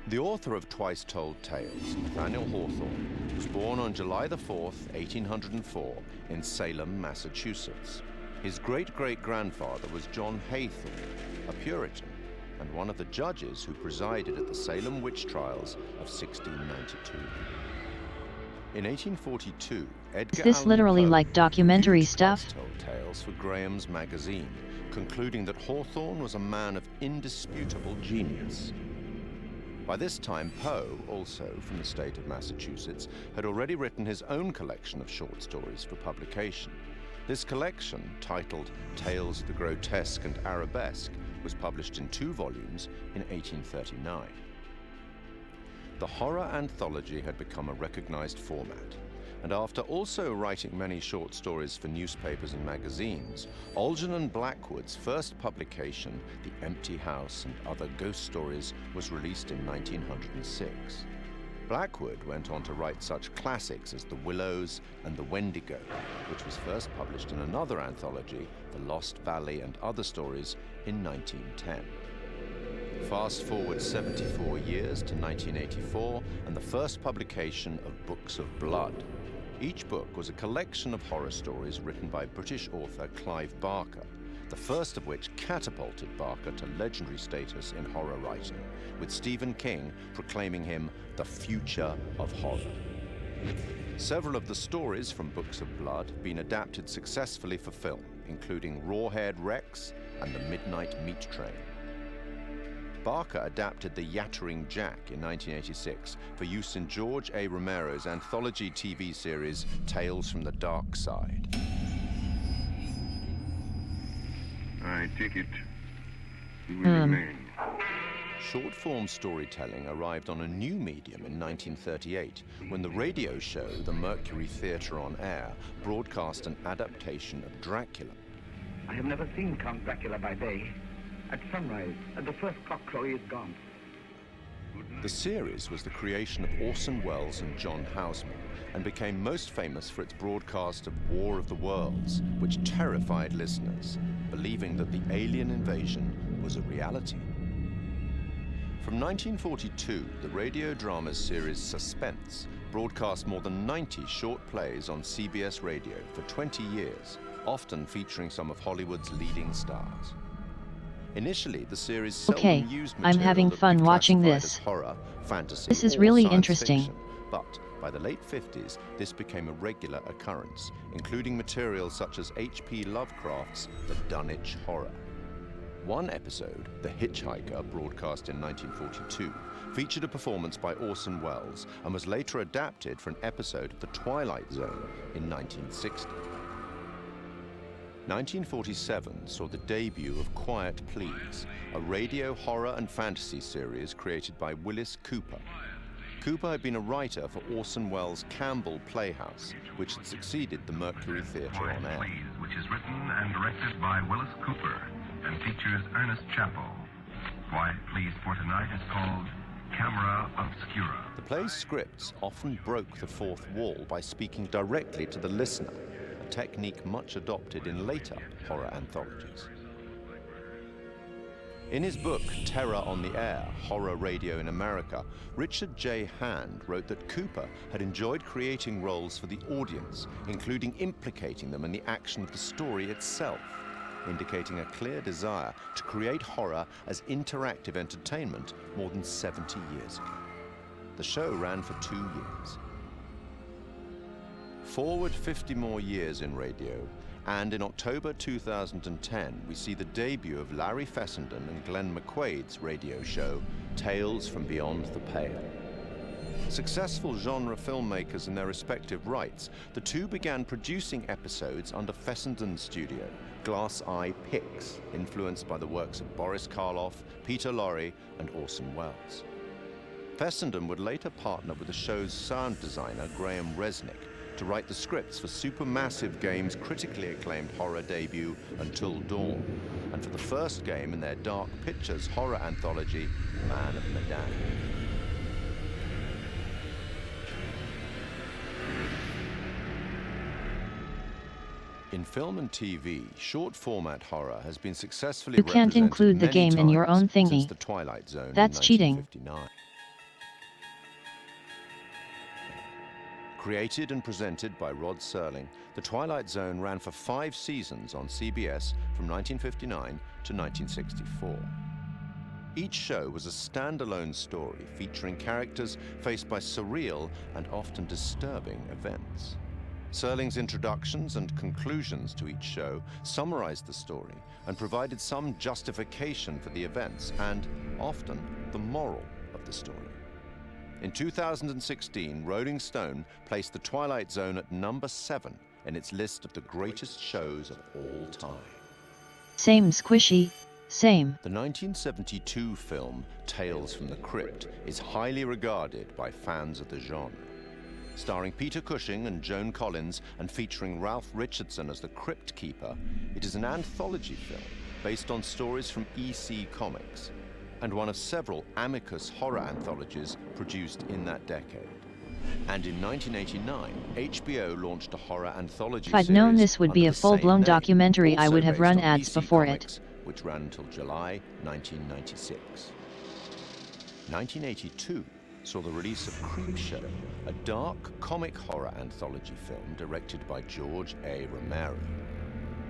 The author of Twice Told Tales, Nathaniel Hawthorne, was born on July the 4th, 1804, in Salem, Massachusetts. His great-great-grandfather was John Haythorne, a Puritan, and one of the judges who presided at the Salem witch trials of 1692. In 1842, Edgar Is this Allan literally Poe like documentary reviewed stuff? Twice Told Tales for Graham's magazine, concluding that Hawthorne was a man of indisputable genius. By this time, Poe, also from the state of Massachusetts, had already written his own collection of short stories for publication. This collection, titled Tales of the Grotesque and Arabesque, was published in 2 volumes in 1839. The horror anthology had become a recognized format, and after also writing many short stories for newspapers and magazines, Algernon and Blackwood's first publication, The Empty House and Other Ghost Stories, was released in 1906. Blackwood went on to write such classics as The Willows and The Wendigo, which was first published in another anthology, The Lost Valley and Other Stories, in 1910. Fast forward 74 years to 1984 and the first publication of Books of Blood. Each book was a collection of horror stories written by British author Clive Barker, the first of which catapulted Barker to legendary status in horror writing, with Stephen King proclaiming him the future of horror. Several of the stories from Books of Blood have been adapted successfully for film, including Rawhead Rex and The Midnight Meat Train. Barker adapted The Yattering Jack in 1986 for use in George A. Romero's anthology TV series Tales from the Dark Side. I take it you will remain. Short-form storytelling arrived on a new medium in 1938 when the radio show The Mercury Theatre on Air broadcast an adaptation of Dracula. I have never seen Count Dracula by day. At sunrise, at the first cockcrow, he is gone. The series was the creation of Orson Welles and John Houseman and became most famous for its broadcast of War of the Worlds, which terrified listeners, believing that the alien invasion was a reality. From 1942, the radio drama series Suspense broadcast more than 90 short plays on CBS radio for 20 years, often featuring some of Hollywood's leading stars. Initially, the series seldom used material I'm having that fun could be watching classified this. as horror, fantasy, This is or really science interesting. fiction. But by the late 50s, this became a regular occurrence, including material such as H.P. Lovecraft's The Dunwich Horror. One episode, The Hitchhiker, broadcast in 1942, featured a performance by Orson Welles and was later adapted for an episode of The Twilight Zone in 1960. 1947 saw the debut of Quiet Please, a radio horror and fantasy series created by Willis Cooper. Cooper had been a writer for Orson Welles' Campbell Playhouse, which had succeeded the Mercury Theatre on Air. Which is written and directed by Willis Cooper and features Ernest Chappell. Quiet Please for tonight is called Camera Obscura. The play's scripts often broke the fourth wall by speaking directly to the listener, a technique much adopted in later horror anthologies. In his book, Terror on the Air, Horror Radio in America, Richard J. Hand wrote that Cooper had enjoyed creating roles for the audience, including implicating them in the action of the story itself, indicating a clear desire to create horror as interactive entertainment more than 70 years ago. The show ran for 2 years. Forward 50 more years in radio, and in October 2010, we see the debut of Larry Fessenden and Glenn McQuaid's radio show, Tales from Beyond the Pale. Successful genre filmmakers in their respective rights, the two began producing episodes under Fessenden's studio, Glass Eye Pix, influenced by the works of Boris Karloff, Peter Lorre, and Orson Welles. Fessenden would later partner with the show's sound designer, Graham Resnick, to write the scripts for Supermassive Games' critically acclaimed horror debut, Until Dawn, and for the first game in their Dark Pictures horror anthology, Man of Medan. In film and TV, short-format horror has been successfully You can't include the game in your own thingy. since The Twilight Zone That's in cheating. 1959. Created and presented by Rod Serling, The Twilight Zone ran for 5 seasons on CBS from 1959 to 1964. Each show was a standalone story featuring characters faced by surreal and often disturbing events. Serling's introductions and conclusions to each show summarized the story and provided some justification for the events and, often, the moral of the story. In 2016, Rolling Stone placed The Twilight Zone at number 7 in its list of the greatest shows of all time. Same squishy, same. The 1972 film Tales from the Crypt is highly regarded by fans of the genre. Starring Peter Cushing and Joan Collins and featuring Ralph Richardson as the Crypt Keeper, it is an anthology film based on stories from EC Comics, and one of several Amicus horror anthologies produced in that decade. And in 1989, HBO launched a horror anthology If I'd series known this would be under a the same full-blown name, documentary, I also would have based run on ads EC before Comics, it. which ran until July 1996. 1982 saw the release of Creepshow, a dark comic horror anthology film directed by George A. Romero.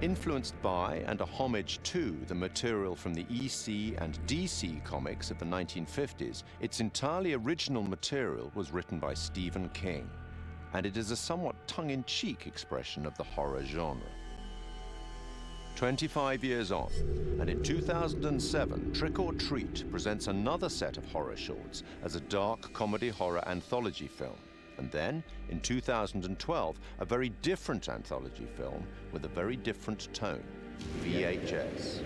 Influenced by and a homage to the material from the EC and DC comics of the 1950s, its entirely original material was written by Stephen King, and it is a somewhat tongue-in-cheek expression of the horror genre. 25 years on, and in 2007, Trick or Treat presents another set of horror shorts as a dark comedy horror anthology film. And then, in 2012, a very different anthology film with a very different tone, VHS.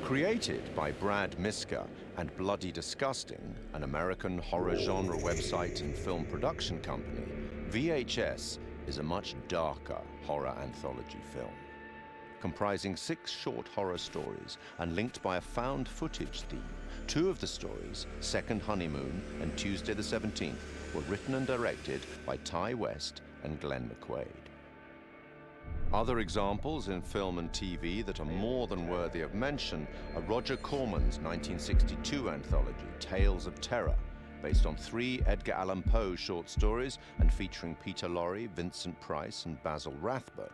Created by Brad Miska and Bloody Disgusting, an American horror genre website and film production company, VHS is a much darker horror anthology film. Comprising 6 short horror stories and linked by a found footage theme, 2 of the stories, Second Honeymoon and Tuesday the 17th, were written and directed by Ty West and Glenn McQuaid. Other examples in film and TV that are more than worthy of mention are Roger Corman's 1962 anthology, Tales of Terror, based on 3 Edgar Allan Poe short stories and featuring Peter Lorre, Vincent Price, and Basil Rathbone.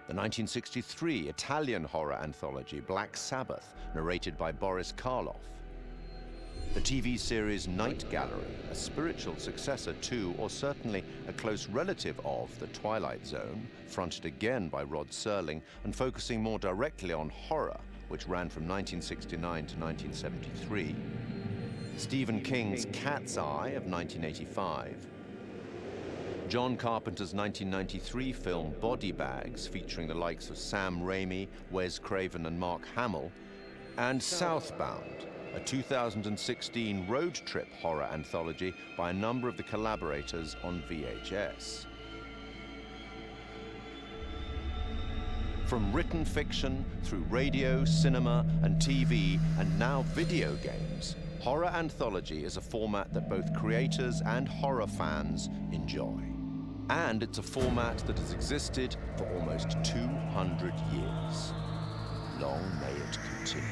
The 1963 Italian horror anthology, Black Sabbath, narrated by Boris Karloff. The TV series Night Gallery, a spiritual successor to, or certainly a close relative of, The Twilight Zone, fronted again by Rod Serling and focusing more directly on horror, which ran from 1969 to 1973. Stephen King's Cat's Eye of 1985. John Carpenter's 1993 film Body Bags, featuring the likes of Sam Raimi, Wes Craven, and Mark Hamill, and Southbound, a 2016 road trip horror anthology by a number of the collaborators on VHS. From written fiction through radio, cinema, and TV, and now video games, horror anthology is a format that both creators and horror fans enjoy. And it's a format that has existed for almost 200 years. Long may it continue.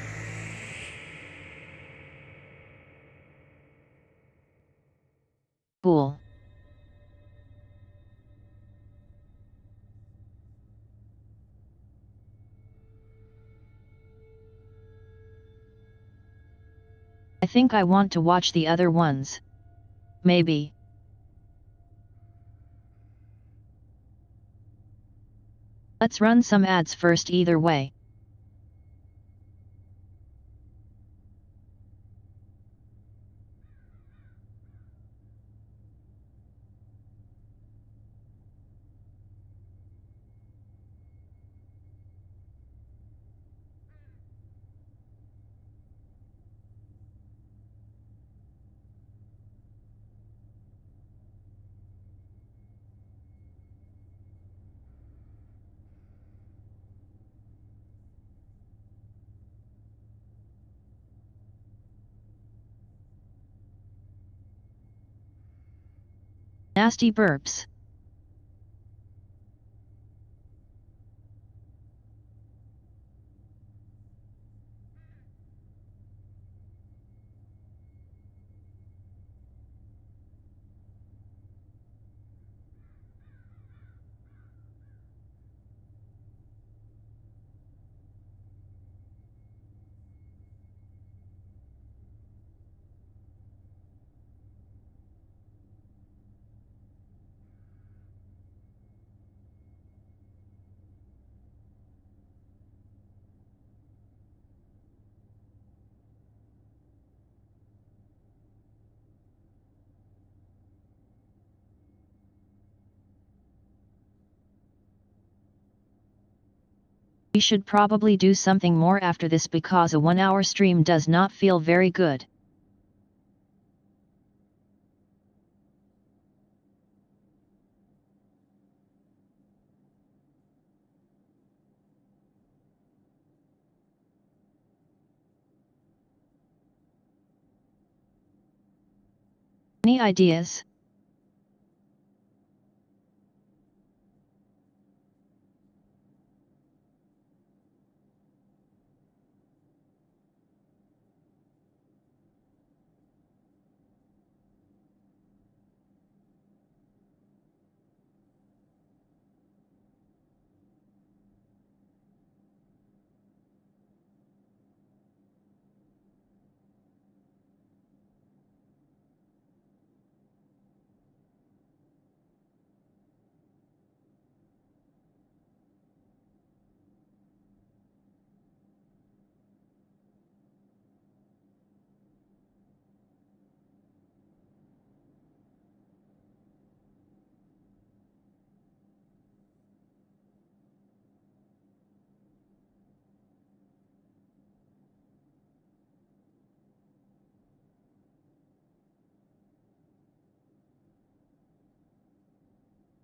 Cool. I think I want to watch the other ones. Maybe. Let's run some ads first either way. Nasty burps. We should probably do something more after this because a 1-hour stream does not feel very good. Any ideas?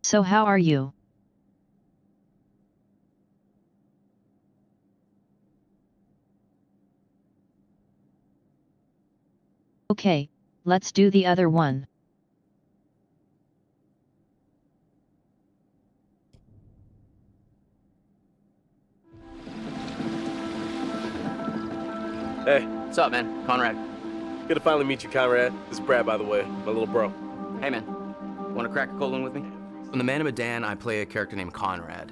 So how are you? Okay, let's do the other one. Hey. What's up, man? Conrad. Good to finally meet you, Conrad. This is Brad, by the way, my little bro. Hey, man. Want to crack a cold one with me? In The Man of Medan, I play a character named Conrad.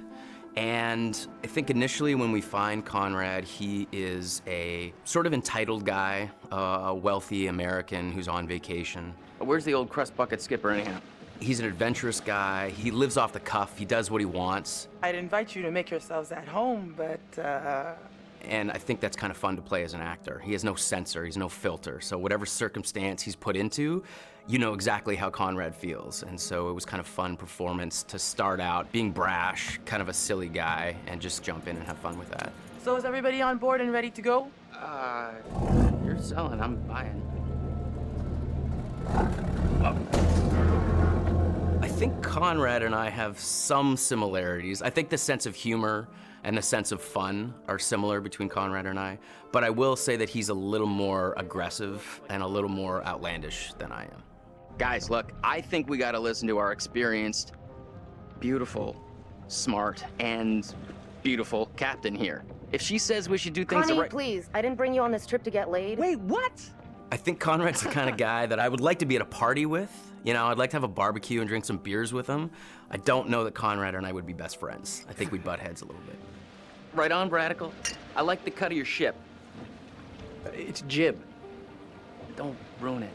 And I think initially when we find Conrad, he is a sort of entitled guy, a wealthy American who's on vacation. Where's the old crust bucket skipper anyhow? He's an adventurous guy. He lives off the cuff. He does what he wants. I'd invite you to make yourselves at home, but And I think that's kind of fun to play as an actor. He has no censor, he's no filter. So whatever circumstance he's put into, you know exactly how Conrad feels. And so it was kind of fun performance to start out being brash, kind of a silly guy, and just jump in and have fun with that. So is everybody on board and ready to go? You're selling, I'm buying. I think Conrad and I have some similarities. I think the sense of humor and the sense of fun are similar between Conrad and I, but I will say that he's a little more aggressive and a little more outlandish than I am. Guys, look, I think we gotta listen to our experienced, beautiful, smart, and beautiful captain here. If she says we should do things Connie, the right— please. I didn't bring you on this trip to get laid. Wait, what? I think Conrad's the kind of guy that I would like to be at a party with. You know, I'd like to have a barbecue and drink some beers with him. I don't know that Conrad and I would be best friends. I think we'd butt heads a little bit. Right on, Bradical. I like the cut of your ship. It's jib. Don't ruin it.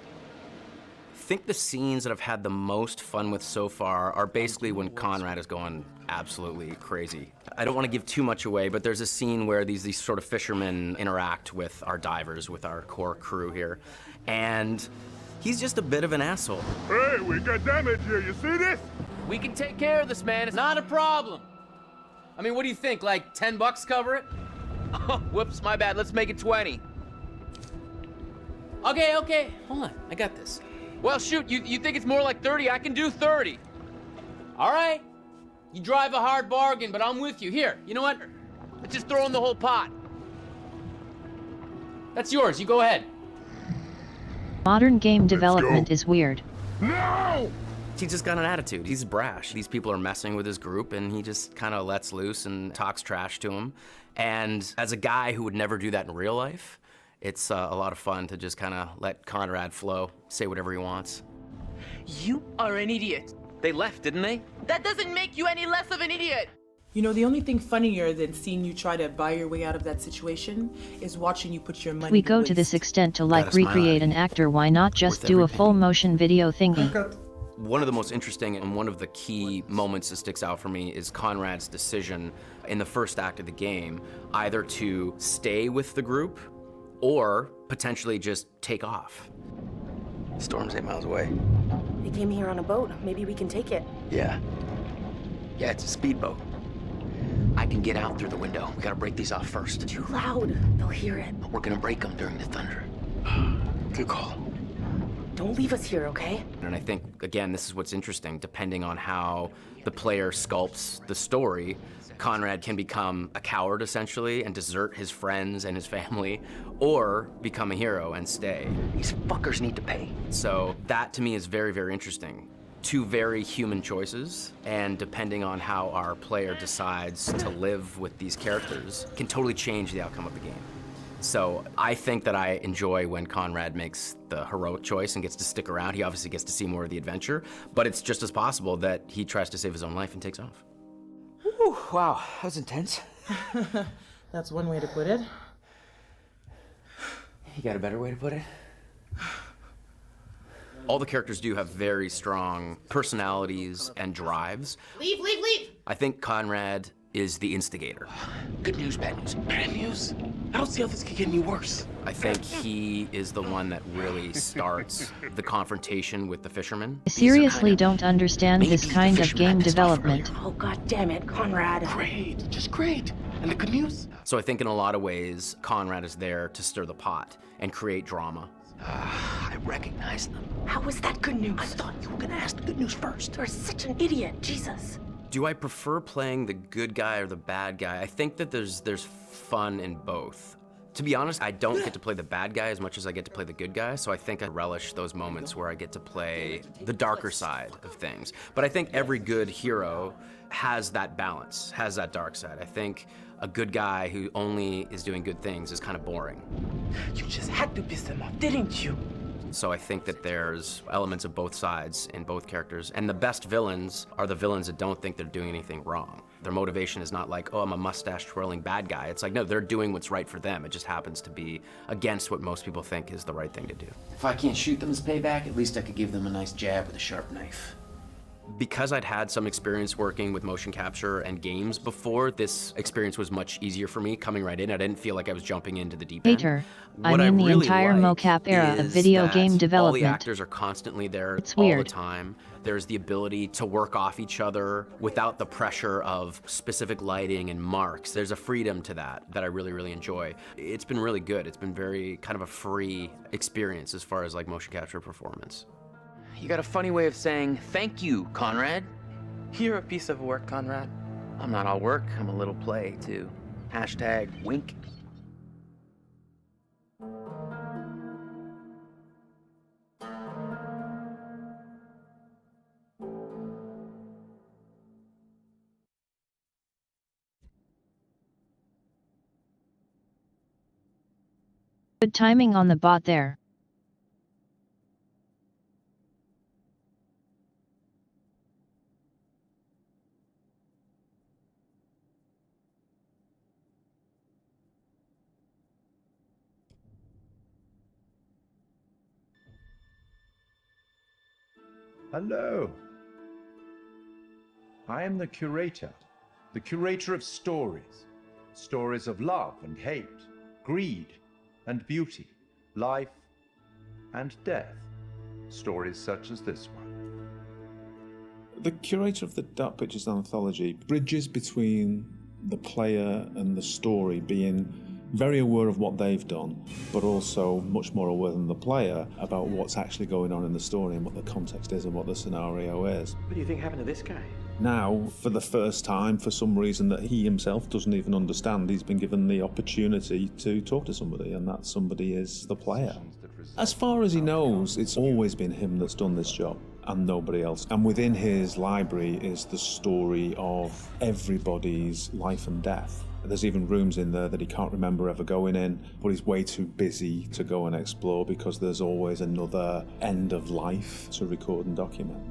I think the scenes that I've had the most fun with so far are basically when Conrad is going absolutely crazy. I don't want to give too much away, but there's a scene where these sort of fishermen interact with our divers, with our core crew here, and he's just a bit of an asshole. Hey, we got damage here, you see this? We can take care of this, man. It's not a problem. I mean, what do you think, like $10 cover it? Oh, whoops, my bad. Let's make it 20. Okay. Hold on, I got this. Well, shoot, you think it's more like 30? I can do 30. All right. You drive a hard bargain, but I'm with you. Here, you know what? Let's just throw in the whole pot. That's yours. You go ahead. Modern game development is weird. No! He's just got an attitude. He's brash. These people are messing with his group, and he just kind of lets loose and talks trash to them. And as a guy who would never do that in real life, it's a lot of fun to just kind of let Conrad flow, say whatever he wants. You are an idiot. They left, didn't they? That doesn't make you any less of an idiot. You know, the only thing funnier than seeing you try to buy your way out of that situation is watching you put your money We go to waste. this extent to recreate an actor, why not just do a full motion video thingy? One of the most interesting and one of the key moments that sticks out for me is Conrad's decision in the first act of the game, either to stay with the group or potentially just take off. Storm's 8 miles away. They came here on a boat. Maybe we can take it. Yeah, it's a speedboat. I can get out through the window. We gotta break these off first. Too loud. They'll hear it. We're gonna break them during the thunder. Good call. Don't leave us here, okay? And I think, again, this is what's interesting. Depending on how the player sculpts the story, Conrad can become a coward, essentially, and desert his friends and his family, or become a hero and stay. These fuckers need to pay. So that, to me, is very, very interesting. Two very human choices, and depending on how our player decides to live with these characters, can totally change the outcome of the game. So I think that I enjoy when Conrad makes the heroic choice and gets to stick around. He obviously gets to see more of the adventure, but it's just as possible that he tries to save his own life and takes off. Whew, wow, that was intense. That's one way to put it. You got a better way to put it? All the characters do have very strong personalities and drives. Leave! I think Conrad is the instigator. Good news, bad news. Bad news? I don't see how this could get any worse. I think he is the one that really starts the confrontation with the fishermen. I seriously don't understand this kind of game development. Oh, god damn it, Conrad. Great, just great. And the good news? So I think in a lot of ways, Conrad is there to stir the pot and create drama. I recognize them. How was that good news? I thought you were gonna ask the good news first. You're such an idiot, Jesus. Do I prefer playing the good guy or the bad guy? I think that there's fun in both. To be honest, I don't get to play the bad guy as much as I get to play the good guy, so I think I relish those moments where I get to play the darker side of things. But I think every good hero has that balance, has that dark side. I think a good guy who only is doing good things is kind of boring. You just had to piss them off, didn't you? So I think that there's elements of both sides in both characters. And the best villains are the villains that don't think they're doing anything wrong. Their motivation is not like, oh, I'm a mustache-twirling bad guy. It's like, no, they're doing what's right for them. It just happens to be against what most people think is the right thing to do. If I can't shoot them as payback, at least I could give them a nice jab with a sharp knife. Because I'd had some experience working with motion capture and games before, this experience was much easier for me coming right in. I didn't feel like I was jumping into the deep end. Hater. I mean the entire mocap era of video game development. All the actors are constantly there all the time. There's the ability to work off each other without the pressure of specific lighting and marks. There's a freedom to that I really, really enjoy. It's been really good. It's been very kind of a free experience as far as like motion capture performance. You got a funny way of saying thank you, Conrad. You're a piece of work, Conrad. I'm not all work, I'm a little play, too. # wink. Good timing on the bot there. Hello. I am the curator of stories. Stories of love and hate, greed and beauty, life and death. Stories such as this one. The curator of the Dark Pictures anthology bridges between the player and the story, being very aware of what they've done, but also much more aware than the player about what's actually going on in the story and what the context is and what the scenario is. What do you think happened to this guy? Now, for the first time, for some reason that he himself doesn't even understand, he's been given the opportunity to talk to somebody, and that somebody is the player. As far as he knows, it's always been him that's done this job and nobody else. And within his library is the story of everybody's life and death. There's even rooms in there that he can't remember ever going in, but he's way too busy to go and explore because there's always another end of life to record and document.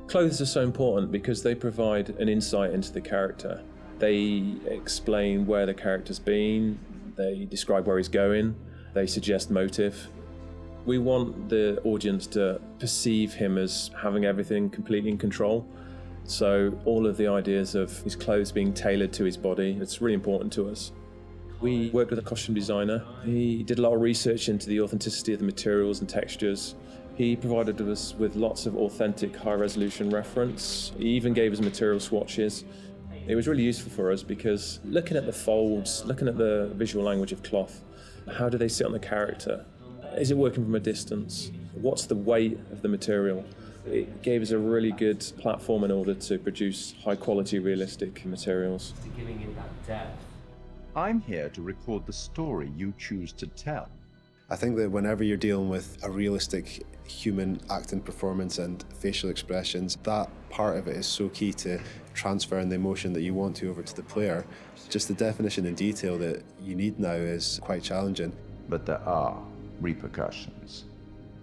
Clothes are so important because they provide an insight into the character. They explain where the character's been, they describe where he's going, they suggest motive. We want the audience to perceive him as having everything completely in control. So all of the ideas of his clothes being tailored to his body, it's really important to us. We worked with a costume designer. He did a lot of research into the authenticity of the materials and textures. He provided us with lots of authentic high-resolution reference. He even gave us material swatches. It was really useful for us because looking at the folds, looking at the visual language of cloth, how do they sit on the character? Is it working from a distance? What's the weight of the material? It gave us a really good platform in order to produce high-quality, realistic materials. Giving it that depth. I'm here to record the story you choose to tell. I think that whenever you're dealing with a realistic human acting performance and facial expressions, that part of it is so key to transferring the emotion that you want to over to the player. Just the definition and detail that you need now is quite challenging. But there are repercussions.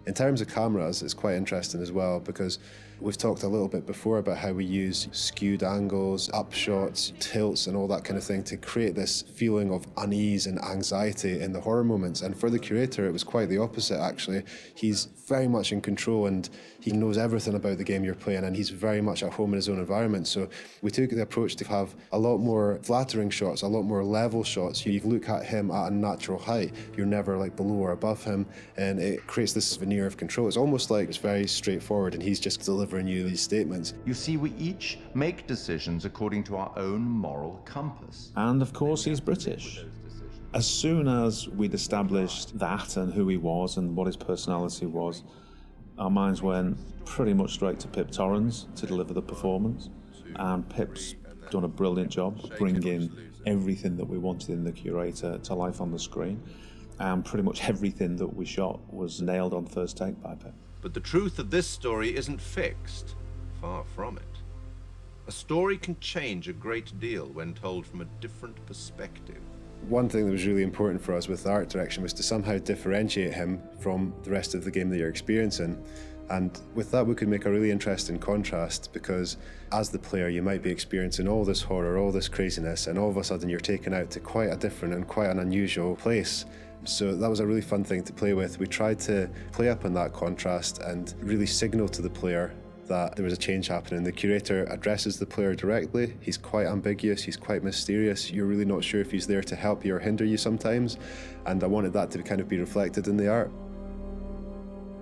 In terms of cameras, it's quite interesting as well because we've talked a little bit before about how we use skewed angles, upshots, tilts and all that kind of thing to create this feeling of unease and anxiety in the horror moments. And for the curator, it was quite the opposite actually. He's very much in control and he knows everything about the game you're playing and he's very much at home in his own environment. So we took the approach to have a lot more flattering shots, a lot more level shots. You look at him at a natural height. You're never like below or above him and it creates this veneer of control. It's almost like it's very straightforward and he's just delivering you these statements. You see, we each make decisions according to our own moral compass. And of course he's British. As soon as we'd established that and who he was and what his personality was, our minds went pretty much straight to Pip Torrens to deliver the performance. And Pip's done a brilliant job bringing everything that we wanted in the curator to life on the screen. And pretty much everything that we shot was nailed on first take by Pip. But the truth of this story isn't fixed. Far from it. A story can change a great deal when told from a different perspective. One thing that was really important for us with the art direction was to somehow differentiate him from the rest of the game that you're experiencing. And with that, we could make a really interesting contrast because as the player, you might be experiencing all this horror, all this craziness, and all of a sudden you're taken out to quite a different and quite an unusual place. So that was a really fun thing to play with. We tried to play up on that contrast and really signal to the player that there was a change happening. The curator addresses the player directly. He's quite ambiguous, he's quite mysterious. You're really not sure if he's there to help you or hinder you sometimes. And I wanted that to kind of be reflected in the art.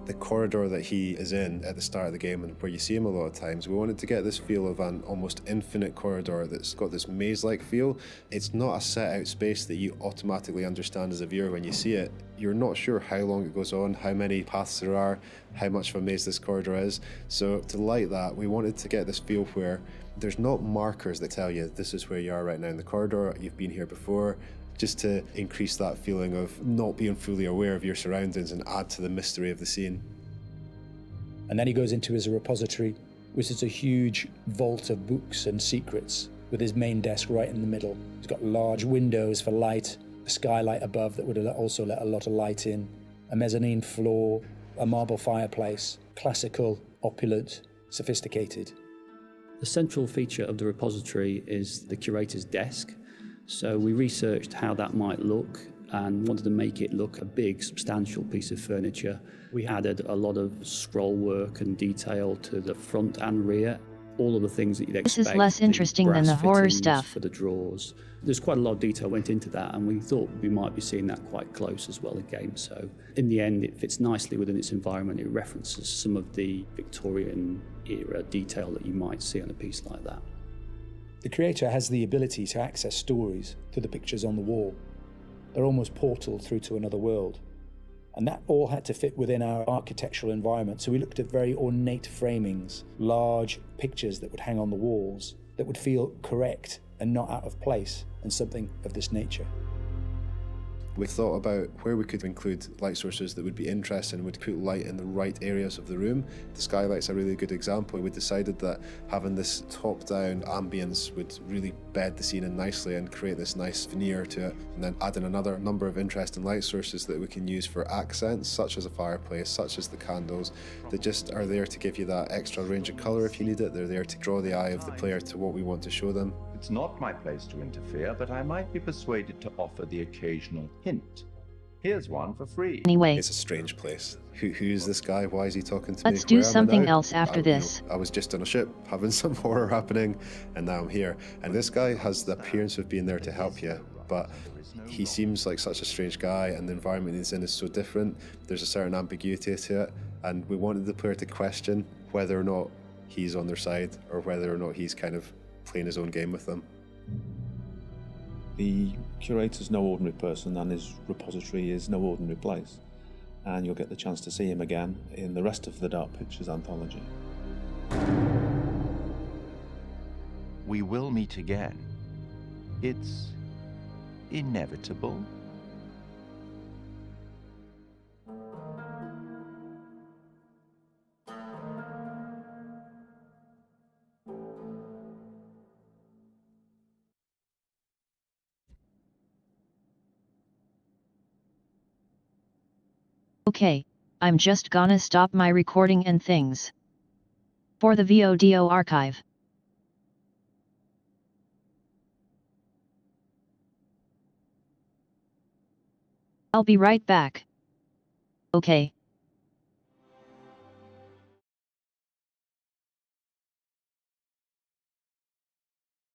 The corridor that he is in at the start of the game and where you see him a lot of times, we wanted to get this feel of an almost infinite corridor that's got this maze-like feel. It's not a set-out space that you automatically understand as a viewer when you see it. You're not sure how long it goes on, how many paths there are, how much of a maze this corridor is. So to light that, we wanted to get this feel where there's not markers that tell you this is where you are right now in the corridor, you've been here before, just to increase that feeling of not being fully aware of your surroundings and add to the mystery of the scene. And then he goes into his repository, which is a huge vault of books and secrets with his main desk right in the middle. He's got large windows for light, a skylight above that would also let a lot of light in, a mezzanine floor, a marble fireplace, classical, opulent, sophisticated. The central feature of the repository is the curator's desk. So we researched how that might look and wanted to make it look a big, substantial piece of furniture. We added a lot of scroll work and detail to the front and rear. All of the things that you'd expect. This is less interesting than the brass horror fittings stuff. for the drawers. There's quite a lot of detail went into that, and we thought we might be seeing that quite close as well in game. So in the end, it fits nicely within its environment. It references some of the Victorian era detail that you might see on a piece like that. The creator has the ability to access stories through the pictures on the wall. They're almost portal through to another world. And that all had to fit within our architectural environment. So we looked at very ornate framings, large pictures that would hang on the walls, that would feel correct and not out of place, and something of this nature. We thought about where we could include light sources that would be interesting, would put light in the right areas of the room. The skylight's a really good example. We decided that having this top-down ambience would really bed the scene in nicely and create this nice veneer to it. And then adding another number of interesting light sources that we can use for accents, such as a fireplace, such as the candles, that just are there to give you that extra range of colour if you need it. They're there to draw the eye of the player to what we want to show them. It's not my place to interfere, but I might be persuaded to offer the occasional hint. Here's one for free. Anyway. It's a strange place. Who's this guy? Why is he talking to me? Let's do Where am I something now? else after this. I was just on a ship having some horror happening, and now I'm here. And this guy has the appearance of being there to help you, but he seems like such a strange guy, and the environment he's in is so different. There's a certain ambiguity to it, and we wanted the player to question whether or not he's on their side or whether or not he's kind of playing his own game with them. The curator's no ordinary person, and his repository is no ordinary place. And you'll get the chance to see him again in the rest of the Dark Pictures anthology. We will meet again. It's inevitable. Okay, I'm just gonna stop my recording and things. For the VODO archive. I'll be right back. Okay.